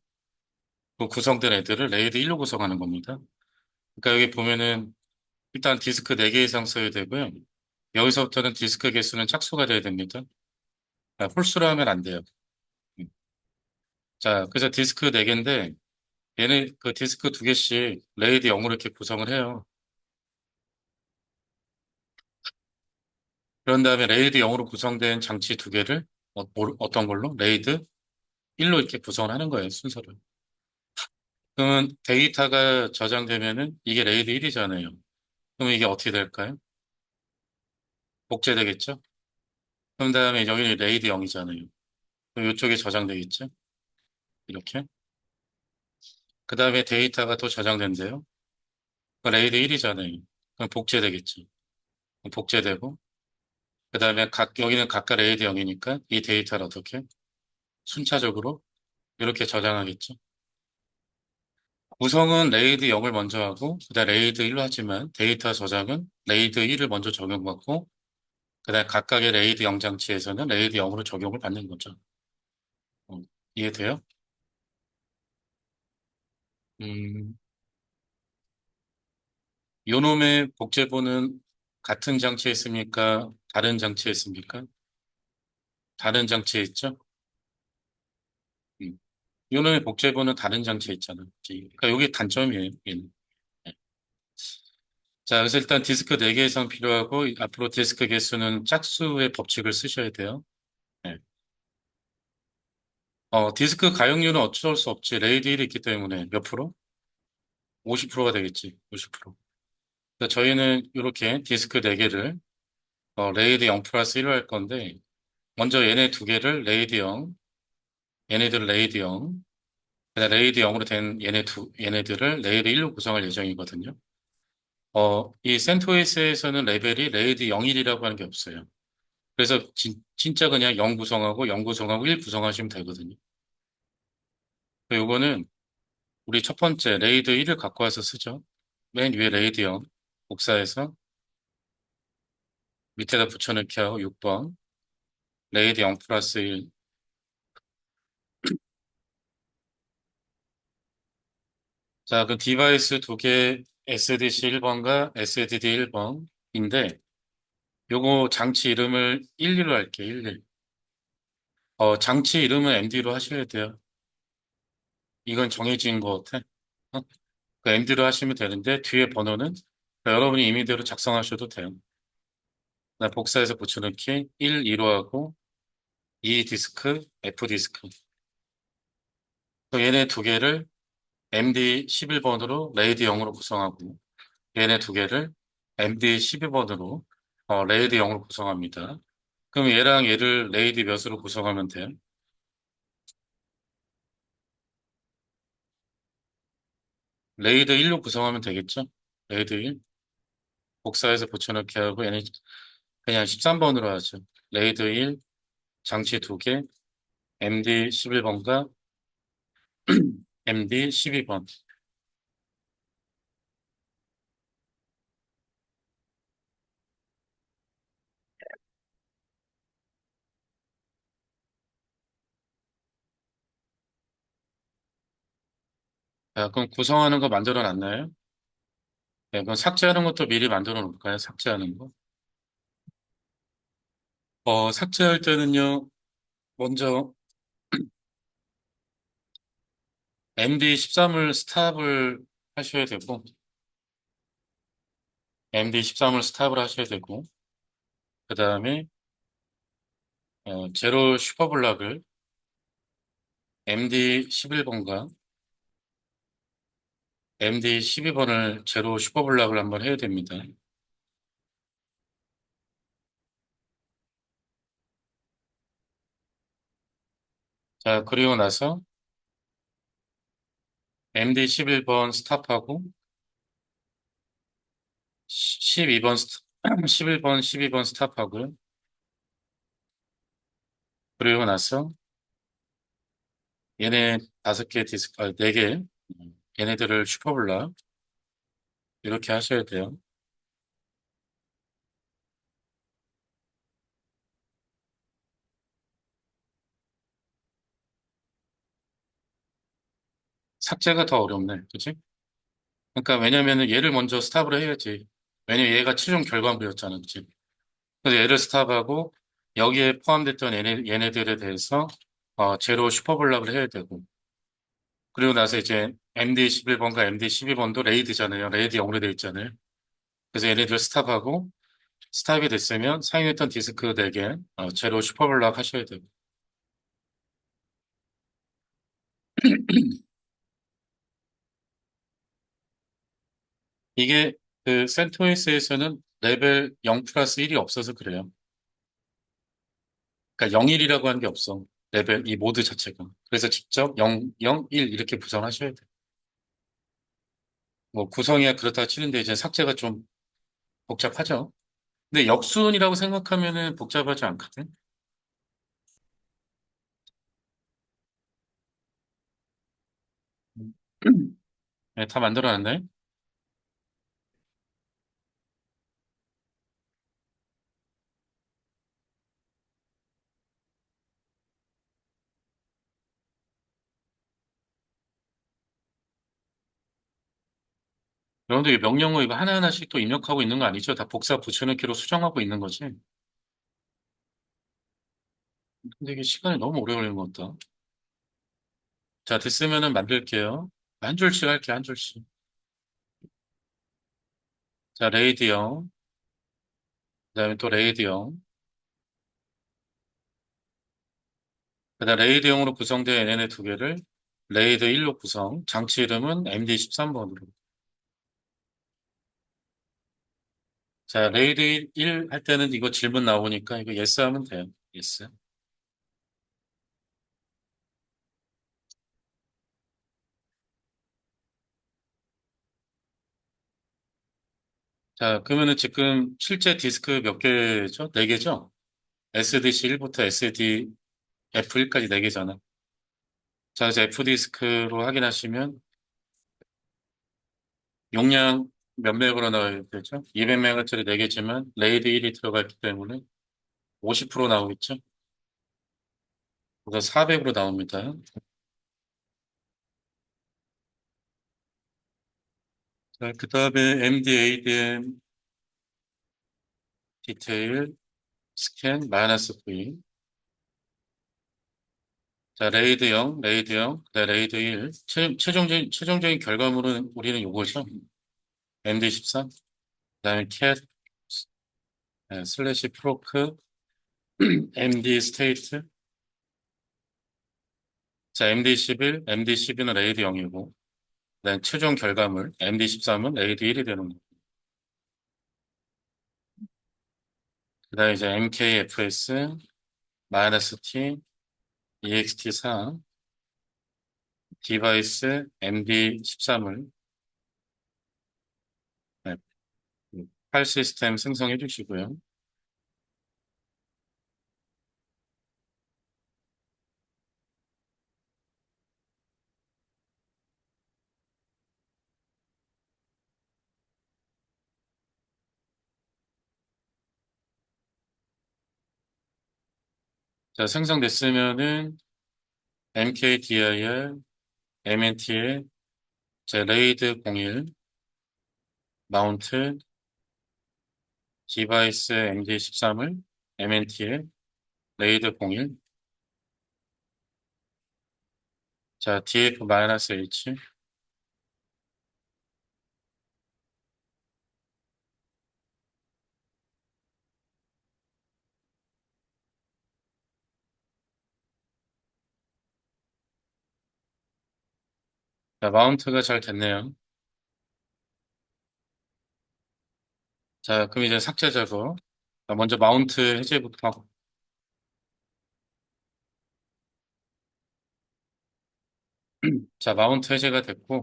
그 구성된 애들을 레이드 1로 구성하는 겁니다. 그러니까 여기 보면은 일단 디스크 4개 이상 써야 되고요. 여기서부터는 디스크 개수는 짝수가 돼야 됩니다. 홀수로 하면 안 돼요. 음. 자, 그래서 디스크 4개인데 얘는 그 디스크 2개씩 레이드 0으로 이렇게 구성을 해요. 그런 다음에 레이드 0으로 구성된 장치 2개를 어떤 걸로? 레이드 1로 이렇게 구성을 하는 거예요, 순서를. 그러면 데이터가 저장되면은 이게 레이드 1이잖아요. 그럼 이게 어떻게 될까요? 복제되겠죠? 그런 다음에 여기는 레이드 0이잖아요. 그럼 이쪽에 저장되겠죠? 이렇게. 그 다음에 데이터가 또 저장된대요. 레이드 1이잖아요. 그럼 복제되겠죠. 그럼 복제되고, 그 다음에 여기는 각각 레이드 0이니까 이 데이터를 어떻게? 순차적으로 이렇게 저장하겠죠. 구성은 레이드 0을 먼저 하고, 그 다음에 레이드 1로 하지만 데이터 저장은 레이드 1을 먼저 적용받고, 그 다음에 각각의 레이드 0 장치에서는 레이드 0으로 적용을 받는 거죠. 어, 이해돼요? 음, 요놈의 복제본은 같은 장치에 있습니까? 다른 장치에 있습니까? 다른 장치에 있죠? 음. 요놈의 복제본은 다른 장치에 있잖아. 그러니까 이게 단점이에요. 얘는. 네. 자, 그래서 일단 디스크 4개 이상 필요하고 앞으로 디스크 개수는 짝수의 법칙을 쓰셔야 돼요. 네. 디스크 가용률은 어쩔 수 없지. 레이드 1이 있기 때문에 몇 프로? 50%가 되겠지. 50%. 그러니까 저희는 이렇게 디스크 4개를 레이드 0 플러스 1로 할 건데 먼저 얘네 2개를 레이드 0, 얘네들을 레이드 0, 그다음 레이드 0으로 된 얘네들을 레이드 1로 구성할 예정이거든요. 이 센토스에서는 레벨이 레이드 01이라고 하는 게 없어요. 그래서 진짜 그냥 0 구성하고 0 구성하고 1 구성하시면 되거든요. 요거는 우리 첫 번째 레이드 1을 갖고 와서 쓰죠. 맨 위에 레이드 0 복사해서 밑에다 붙여넣기 하고 6번 레이드 0 플러스 1. 자, 그 디바이스 2개 SDC 1번과 SDD 1번인데 요거 장치 이름을 11로 할게요. 11. 장치 이름은 MD로 하셔야 돼요. 이건 정해진 것 같아. 그 MD로 하시면 되는데 뒤에 번호는 여러분이 임의대로 작성하셔도 돼요. 나 복사해서 붙여넣기 1, 2로 하고 E 디스크, F 디스크. 또 얘네 두 개를 MD 11번으로 레이드 0으로 구성하고 얘네 두 개를 MD 12번으로 레이드 0으로 구성합니다. 그럼 얘랑 얘를 레이드 몇으로 구성하면 돼요? 레이드 1로 구성하면 되겠죠? 레이드 1. 복사해서 붙여넣기 하고 얘네 그냥 13번으로 하죠. 레이드 1, 장치 두 개, MD 11번과 MD 12번. 자, 그럼 구성하는 거 만들어 놨나요? 네, 그럼 삭제하는 것도 미리 만들어 놓을까요? 삭제하는 거. 삭제할 때는요, 먼저 MD13을 스탑을 하셔야 되고, MD13을 스탑을 하셔야 되고, 그 다음에, 제로 슈퍼블락을 MD11번과 MD12번을 제로 슈퍼블락을 한번 해야 됩니다. 자, 그리고 나서 MD11번 스탑하고, 12번, 11번, 12번 스탑하고요. 그리고 나서 얘네 다섯 개 디스크, 네 개, 얘네들을 슈퍼블락, 이렇게 하셔야 돼요. 삭제가 더 어렵네. 그치? 그러니까 왜냐면은 얘를 먼저 스탑을 해야지. 왜냐면 얘가 최종 결과물이었잖아. 그치? 그래서 얘를 스탑하고 여기에 포함됐던 얘네들에 대해서 제로 슈퍼블락을 해야 되고. 그리고 나서 이제 MD11번과 MD12번도 레이드잖아요. 레이드 0으로 되어 있잖아요. 그래서 얘네들 스탑하고 스탑이 됐으면 사용했던 디스크 4개 제로 슈퍼블락 하셔야 되고. 이게 그 센토스에서는 레벨 0 플러스 1이 없어서 그래요. 그러니까 0, 1이라고 하는 게 없어. 레벨 이 모드 자체가. 그래서 직접 0, 0, 1 이렇게 구성하셔야 돼. 뭐 구성이야 그렇다 치는데 이제 삭제가 좀 복잡하죠. 근데 역순이라고 생각하면은 복잡하지 않거든. 음. 네, 다 만들어놨나요? 여러분들 이 명령어 이거 하나하나씩 또 입력하고 있는 거 아니죠? 다 복사 붙여넣기로 수정하고 있는 거지. 근데 이게 시간이 너무 오래 걸리는 것 같다. 자, 됐으면은 만들게요. 한 줄씩 할게요, 한 줄씩. 자, 레이드 0, 그다음에 또 레이드 0, 그다음 레이드 0으로 구성된 얘네 두 개를 레이드 1로 구성, 장치 이름은 MD13번으로. 자, 레이드 1 할 때는 이거 질문 나오니까 이거 예스 하면 돼요. 예스. 자, 그러면은 지금 실제 디스크 몇 개죠? 네 개죠? SDC1부터 SDF1까지 네 개잖아. 자, 그래서 F 디스크로 확인하시면 용량 몇 맥으로 나와야 되죠? 200메가짜리 네 개지만 레이드 1이 들어가 있기 때문에 50% 나오겠죠? 그래서 400으로 나옵니다. 자, 그 다음에 MDADM 디테일 스캔 마이너스 V. 자, 레이드 0, 레이드 0, 그다음 레이드 1. 최종적인 결과물은 우리는 요거죠. MD14, 그다음에 캣, 슬래시 프로크, MD 스테이트. 자, MD11, MD12는 레이드 0이고, 그다음 최종 결과물 MD13은 레이드 1이 되는 거고, 그다음 이제 MKFS, -T, EXT4, 디바이스 MD13을 팔 시스템 생성해 주시고요. 자, 생성됐으면은 MKDIR, MNT에 제 레이드 01, 마운트, 디바이스 MD13을 MNT에 레이드 01, 자, DF-H, 자, 마운트가 잘 됐네요. 자, 그럼 이제 삭제 작업. 자, 먼저 마운트 해제부터. 자, 마운트 해제가 됐고,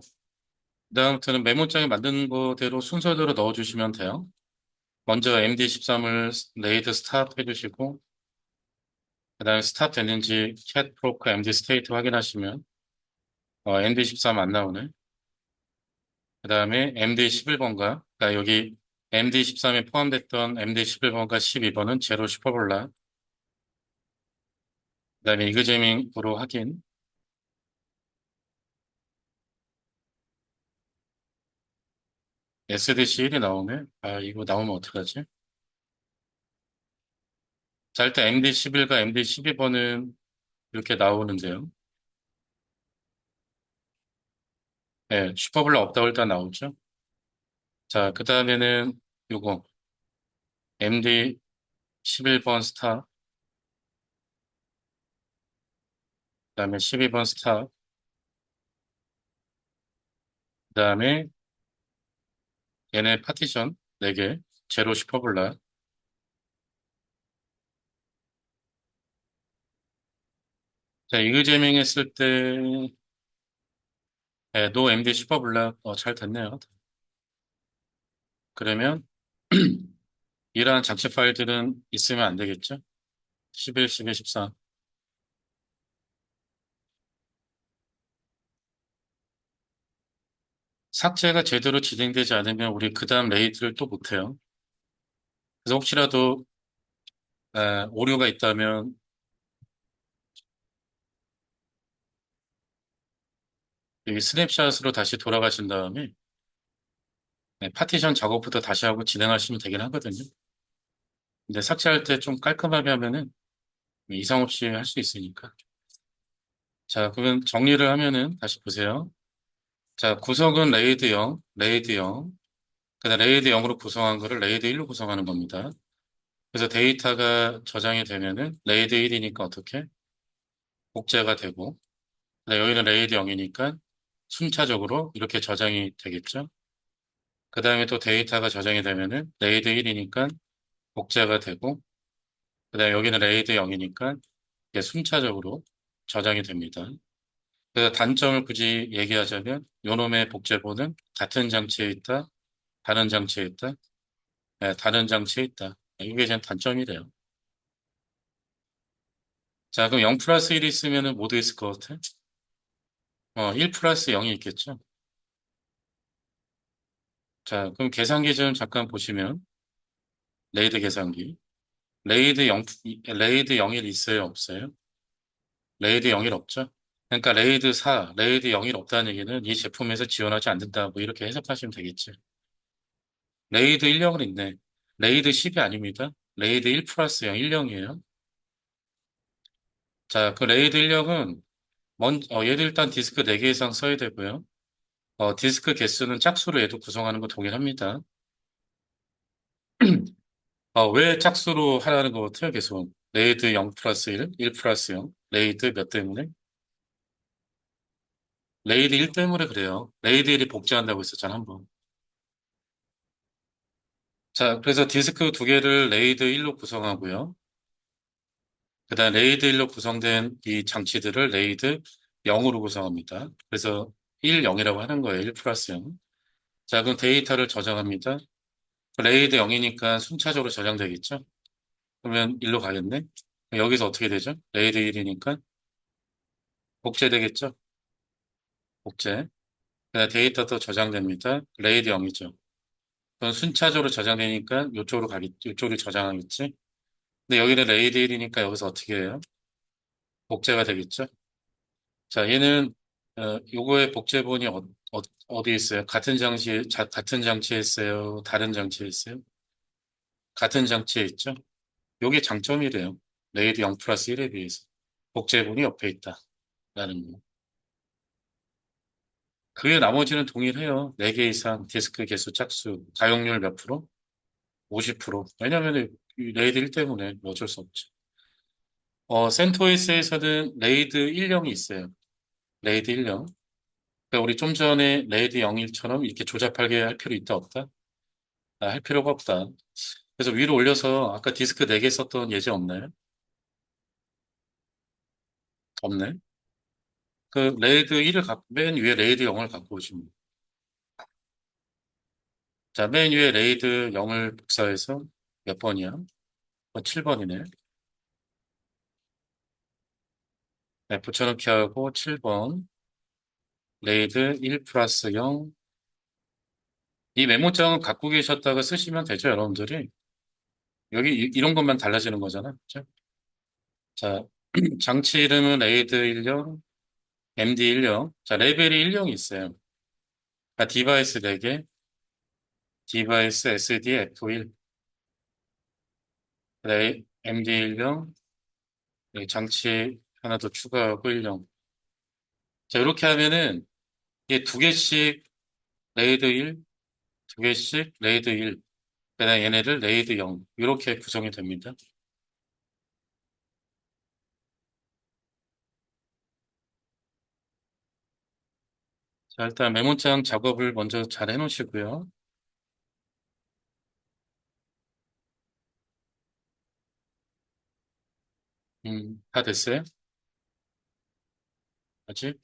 그다음부터는 메모장에 만든 거대로 순서대로 넣어주시면 돼요. 먼저 MD13을 레이드 스탑 해주시고, 그다음에 스탑 됐는지 cat proc MD 스테이트 확인하시면, MD13 안 나오네. 그다음에 MD11번가, 그러니까 여기 MD13에 포함됐던 MD11번과 12번은 제로 슈퍼볼라. 그다음에 이그제밍으로 확인. SDC1이 나오네. 아, 이거 나오면 어떡하지? 자, 일단 MD11과 MD12번은 이렇게 나오는데요. 네, 슈퍼블라 없다고 일단 나오죠. 자, 그 다음에는 요거 MD11번 스타, 그 다음에 12번 스타, 그 다음에 얘네 파티션 4개, 제로 슈퍼블라. 자, 이그제밍 했을 때, 네, 노 MD 슈퍼블라, 잘 됐네요. 그러면 이러한 장치 파일들은 있으면 안 되겠죠? 11, 12, 14. 삭제가 제대로 진행되지 않으면 우리 그 다음 레이드를 또 못해요. 그래서 혹시라도 오류가 있다면 여기 스냅샷으로 다시 돌아가신 다음에 파티션 작업부터 다시 하고 진행하시면 되긴 하거든요. 근데 삭제할 때 좀 깔끔하게 하면은 이상 없이 할 수 있으니까. 자, 그러면 정리를 하면은 다시 보세요. 자, 구성은 레이드 0, 레이드 0. 그다음 레이드 0으로 구성한 거를 레이드 1로 구성하는 겁니다. 그래서 데이터가 저장이 되면은 레이드 1이니까 어떻게? 복제가 되고, 그다음 여기는 레이드 0이니까 순차적으로 이렇게 저장이 되겠죠. 그 다음에 또 데이터가 저장이 되면은 레이드 1이니까 복제가 되고, 그다음에 여기는 레이드 0이니까 이게 순차적으로 저장이 됩니다. 그래서 단점을 굳이 얘기하자면 요놈의 복제본은 같은 장치에 있다, 다른 장치에 있다, 다른 장치에 있다. 이게 제 단점이래요. 자, 그럼 0 플러스 1이 있으면은 모두 있을 것 같아? 1 플러스 0이 있겠죠? 자, 그럼 계산기 좀 잠깐 보시면 레이드 계산기. 레이드 0, 레이드 0일 있어요, 없어요? 레이드 0일 없죠? 그러니까 레이드 4, 레이드 0일 없다는 얘기는 이 제품에서 지원하지 않는다. 뭐 이렇게 해석하시면 되겠죠. 레이드 1형은 있네. 레이드 10이 아닙니다. 레이드 1 플러스 0, 1형이에요. 자, 그 레이드 1형은 얘도 일단 디스크 4개 이상 써야 되고요. 디스크 개수는 짝수로 얘도 구성하는 거 동일합니다. 왜 짝수로 하라는 것 같아요, 계속. 레이드 0 플러스 1, 1 플러스 0. 레이드 몇 때문에? 레이드 1 때문에 그래요. 레이드 1이 복제한다고 했었잖아, 한번. 자, 그래서 디스크 두 개를 레이드 1로 구성하고요. 그다음 레이드 1로 구성된 이 장치들을 레이드 0으로 구성합니다. 그래서 1, 0이라고 하는 거예요. 1 플러스 0. 자, 그럼 데이터를 저장합니다. 레이드 0이니까 순차적으로 저장되겠죠? 그러면 1로 가겠네? 여기서 어떻게 되죠? 레이드 1이니까 복제되겠죠? 복제. 그다음 데이터도 저장됩니다. 레이드 0이죠. 그건 순차적으로 저장되니까 이쪽으로 가겠지, 이쪽으로 저장하겠지? 근데 여기는 레이드 1이니까 여기서 어떻게 해요? 복제가 되겠죠? 자, 얘는 요거의 복제본이 디 있어요? 같은 장치에 있어요? 다른 장치에 있어요? 같은 장치에 있죠? 요게 장점이래요. 레이드 0 플러스 1에 비해서. 복제본이 옆에 있다. 라는 거. 그게 나머지는 동일해요. 4개 이상 디스크 개수 짝수, 가용률 몇 프로? 50%. 왜냐면 이 레이드 1 때문에 어쩔 수 없죠. 센토이스에서는 레이드 1형이 있어요. 레이드 1형. 그러니까 우리 좀 전에 레이드 01처럼 이렇게 조잡하게 할 필요 있다 없다? 아, 할 필요가 없다. 그래서 위로 올려서 아까 디스크 4개 썼던 예제 없나요? 없네. 그 레이드 1을 맨 위에 레이드 0을 갖고 오시면. 자, 맨 위에 레이드 0을 복사해서 몇 번이야? 7번이네. 네, 붙여넣기 하고 7번. 레이드 1 플러스 0. 이 메모장을 갖고 계셨다가 쓰시면 되죠, 여러분들이. 여기 이런 것만 달라지는 거잖아. 그죠? 자, 장치 이름은 레이드 1형, MD 1형. 자, 레벨이 1형이 있어요. 아, 디바이스 4개, 디바이스 SD F1, MD 1형, 장치 하나 더 추가하고 1형. 자, 이렇게 하면은 이게 두 개씩 레이드 1, 두 개씩 레이드 1, 그다음 얘네를 레이드 0 이렇게 구성이 됩니다. 자, 일단 메모장 작업을 먼저 잘 해놓으시고요. 다 됐어요? 아직?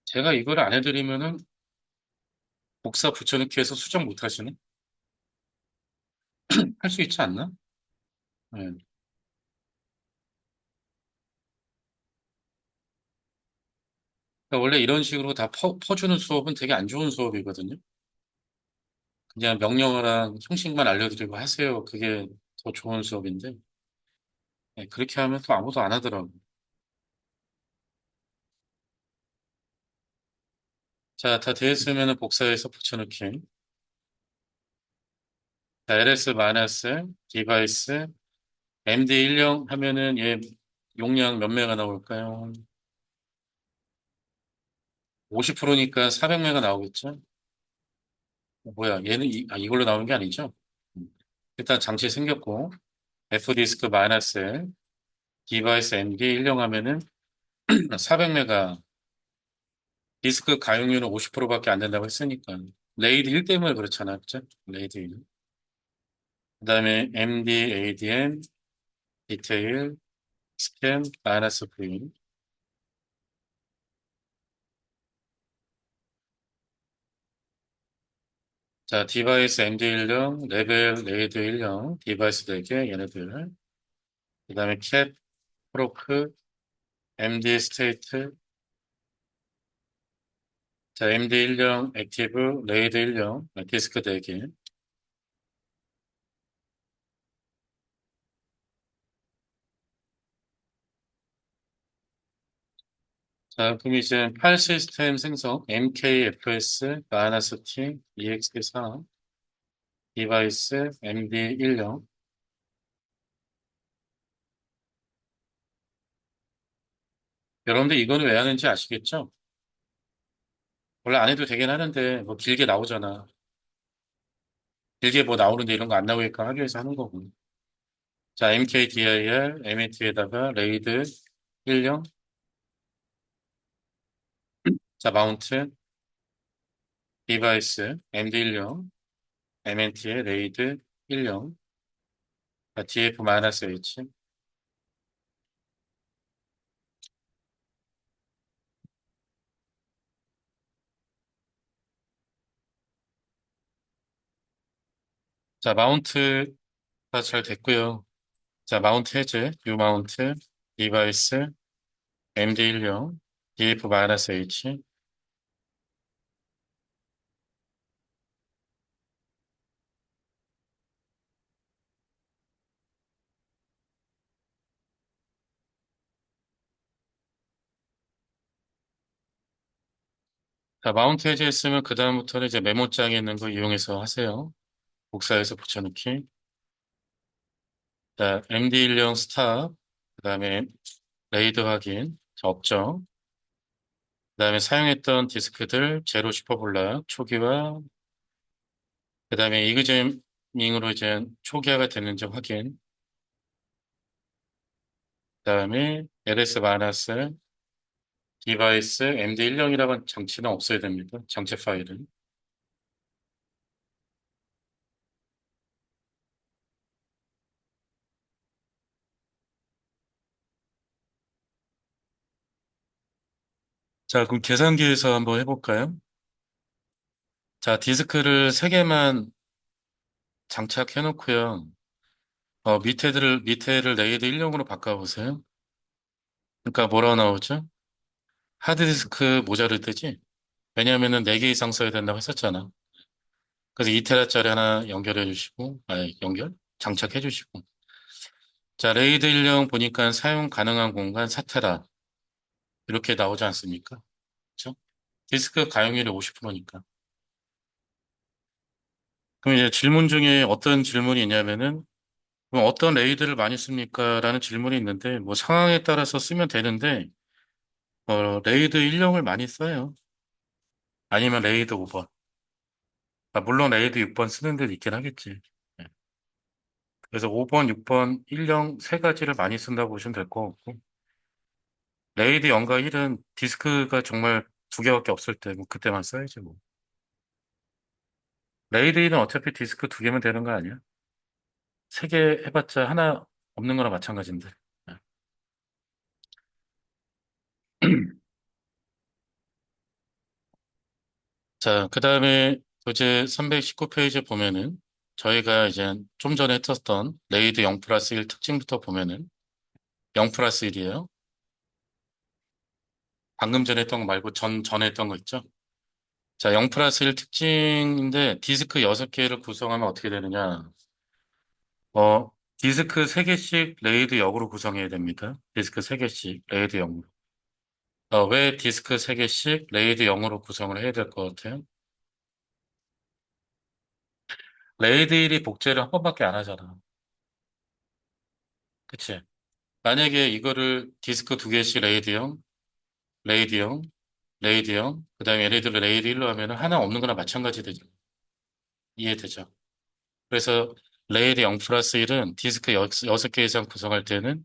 제가 이걸 안 해드리면은 복사 붙여넣기 해서 수정 못 하시네? 할 수 있지 않나? 네. 그러니까 원래 이런 식으로 다 퍼주는 수업은 되게 안 좋은 수업이거든요. 그냥 명령어랑 형식만 알려드리고 하세요. 그게 더 좋은 수업인데, 네, 그렇게 하면 또 아무도 안 하더라고. 자, 다 되었으면 복사해서 붙여넣기. 자, ls 마이너스 디바이스 MD10 하면은 얘 용량 몇 메가 나올까요? 50%니까 400메가 나오겠죠? 뭐야, 얘는 이걸로 나오는 게 아니죠? 음. 일단 장치 생겼고, F디스크 마이너스 디바이스 MD 1령 하면은 400메가 디스크 가용률은 50%밖에 안 된다고 했으니까. 레이드 1 때문에 그렇잖아. 그죠? 레이드 1. 그다음에 MD, ADM, 디테일, 스캔, 마이너스 V. 자, 디바이스 MD 1령, 레벨 레이드 1령, 디바이스 4개, 얘네들. 그다음에 캡, 프로크, MD 스테이트, 자, MD 1령, 액티브, 레이드 1령, 디스크 4개. 자, 그럼 이제 파일 시스템 생성, MKFS, 마이너스 T, EXP4, 디바이스, MD10. 여러분들 이거는 왜 하는지 아시겠죠? 원래 안 해도 되긴 하는데, 뭐 길게 나오잖아. 길게 뭐 나오는데 이런 거 안 나오게끔 하기 위해서 하는 거고. 자, MKDIR, MAT에다가 레이드 10. 자, 마운트, 디바이스, MD10, MNT에 레이드 10. 자, DF-H. 자, 마운트가 잘 됐고요. 자, 마운트 해제, U 마운트, 디바이스, MD10, DF-H. 자, 마운트 해제했으면 그다음부터는 이제 메모장에 있는 거 이용해서 하세요. 복사해서 붙여넣기. 자, MD10 스탑, 그다음에 레이드 확인, 접점, 그다음에 사용했던 디스크들 제로 슈퍼블락 초기화, 그다음에 이그제밍으로 이제 초기화가 됐는지 확인, 그다음에 ls 디바이스 MD10이라는 장치는 없어야 됩니다. 장치 파일은. 자, 그럼 계산기에서 한번 해볼까요? 자, 디스크를 3개만 장착해 놓고요. 밑에를 레이드 1용으로 바꿔보세요. 그러니까 뭐라고 나오죠? 하드디스크 모자르듯이. 왜냐하면은 4개 이상 써야 된다고 했었잖아. 그래서 2테라짜리 하나 연결해 주시고, 장착해 주시고. 자, 레이드 1용 보니까 사용 가능한 공간 4테라. 이렇게 나오지 않습니까? 그렇죠? 디스크 가용률이 50%니까. 그럼 이제 질문 중에 어떤 질문이 있냐면은, 그럼 어떤 레이드를 많이 씁니까? 라는 질문이 있는데, 뭐 상황에 따라서 쓰면 되는데, 레이드 1용을 많이 써요. 아니면 레이드 5번. 아, 물론 레이드 6번 쓰는 데도 있긴 하겠지. 예. 그래서 5번, 6번, 1형 세 가지를 많이 쓴다고 보시면 될 것 같고, 레이드 0과 1은 디스크가 정말 2개밖에 없을 때, 뭐 그때만 써야지 뭐. 레이드 1은 어차피 디스크 2개면 되는 거 아니야? 3개 해봤자 하나 없는 거나 마찬가지인데. 예. 자, 그 다음에 교재 319페이지 보면은 저희가 이제 좀 전에 했었던 레이드 0 플러스 1 특징부터 보면은 0 플러스 1이에요. 방금 전에 했던 거 말고 전에 했던 거 있죠? 자, 0 플러스 1 특징인데 디스크 6개를 구성하면 어떻게 되느냐? 디스크 3개씩 레이드 0으로 구성해야 됩니다. 디스크 3개씩 레이드 0으로. 왜 디스크 3개씩 레이드 0으로 구성을 해야 될 것 같아요? 레이드 1이 복제를 한 번밖에 안 하잖아. 그치? 만약에 이거를 디스크 2개씩 레이드 0, 레이드 0, 레이드 0, 그 다음에 얘네들을 레이드 1로 하면 하나 없는 거나 마찬가지 되죠. 이해되죠? 그래서 레이드 0 플러스 1은 디스크 6개 이상 구성할 때는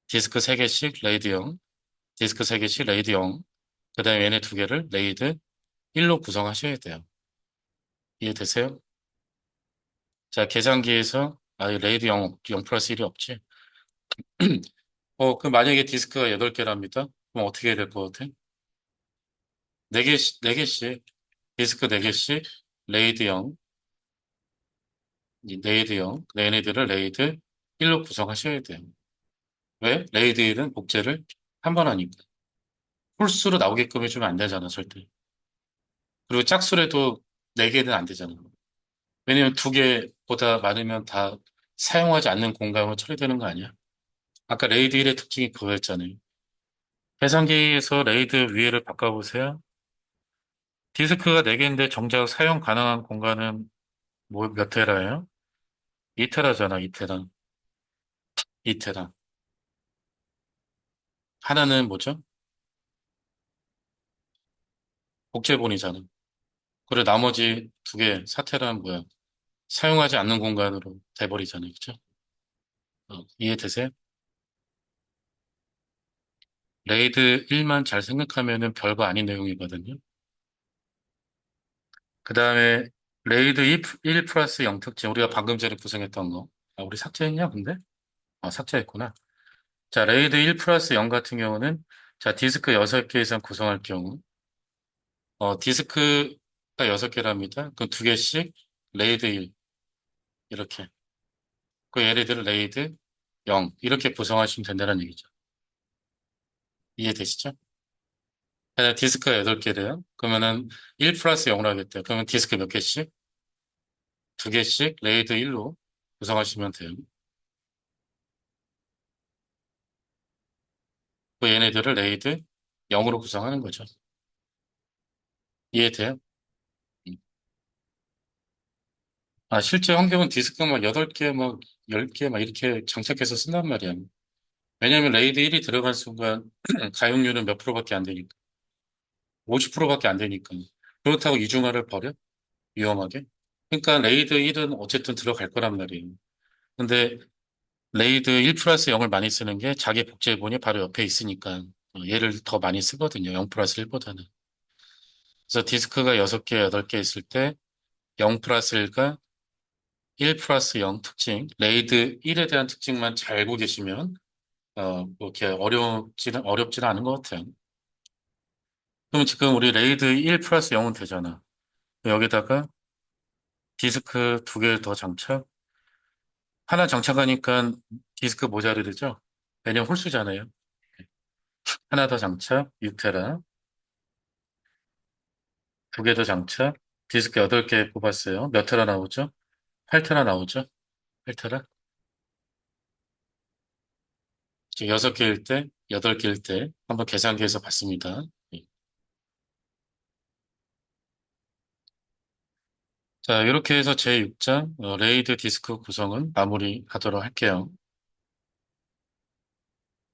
디스크 3개씩 레이드 0, 디스크 3개씩 레이드 0, 그 다음에 얘네 2개를 레이드 1로 구성하셔야 돼요. 이해되세요? 자, 계산기에서, 레이드 0 플러스 1이 없지. 그 만약에 디스크가 8개랍니다. 그럼 어떻게 해야 될 것 같아? 4개씩, 디스크 4개씩, 레이드 0, 이 레이드 0, 얘네들을 레이드 1로 구성하셔야 돼요. 왜? 레이드 1은 복제를 한 번 하니까. 홀수로 나오게끔 해주면 안 되잖아, 절대. 그리고 짝수로 해도 4개는 안 되잖아. 왜냐면 2개보다 많으면 다 사용하지 않는 공간으로 처리되는 거 아니야? 아까 레이드 1의 특징이 그거였잖아요. 계산기에서 레이드 위에를 바꿔보세요. 디스크가 4개인데 정작 사용 가능한 공간은 뭐 몇 테라예요? 2테라잖아, 2테라. 2테라. 하나는 뭐죠? 복제본이잖아. 그리고 나머지 두 개, 사테라는 뭐야? 사용하지 않는 공간으로 돼버리잖아요. 그죠? 이해되세요? 레이드 1만 잘 생각하면은 별거 아닌 내용이거든요. 그 다음에 레이드 1 플러스 0 특징, 우리가 방금 전에 구성했던 거. 아, 우리 삭제했냐, 근데? 아, 삭제했구나. 자, 레이드 1 플러스 0 같은 경우는, 자, 디스크 6개 이상 구성할 경우, 디스크가 6개랍니다. 그럼 2개씩 레이드 1, 이렇게. 그 예를 들어 레이드 0, 이렇게 구성하시면 된다는 얘기죠. 이해되시죠? 디스크가 8개래요. 그러면은 1 플러스 0을 하겠대요. 그러면 디스크 몇 개씩? 2개씩 레이드 1로 구성하시면 돼요. 그 얘네들을 레이드 0으로 구성하는 거죠. 이해돼요? 음. 아, 실제 환경은 디스크 막 8개, 막 10개 막 이렇게 장착해서 쓴단 말이야. 왜냐면 레이드 1이 들어간 순간 가용률은 몇 프로밖에 안 되니까. 50%밖에 안 되니까. 그렇다고 이중화를 버려? 위험하게? 그러니까 레이드 1은 어쨌든 들어갈 거란 말이에요. 근데 레이드 1 플러스 0을 많이 쓰는 게 자기 복제본이 바로 옆에 있으니까 얘를 더 많이 쓰거든요. 0 플러스 1보다는. 그래서 디스크가 6개, 8개 있을 때 0 플러스 1과 1 플러스 0 특징, 레이드 1에 대한 특징만 잘 알고 계시면 뭐 이렇게 어렵지는 않은 것 같아요. 그럼 지금 우리 레이드 1 플러스 0은 되잖아. 여기다가 디스크 2개 더 장착. 하나 장착하니까 디스크 모자르죠? 왜냐면 홀수잖아요. 하나 더 장착, 6테라. 2개 더 장착. 디스크 8개 뽑았어요. 몇 테라 나오죠? 8테라 나오죠? 8테라. 지금 6개일 때, 8개일 때 한번 계산기에서 봤습니다. 예. 자, 이렇게 해서 제6장 레이드 디스크 구성은 마무리하도록 할게요.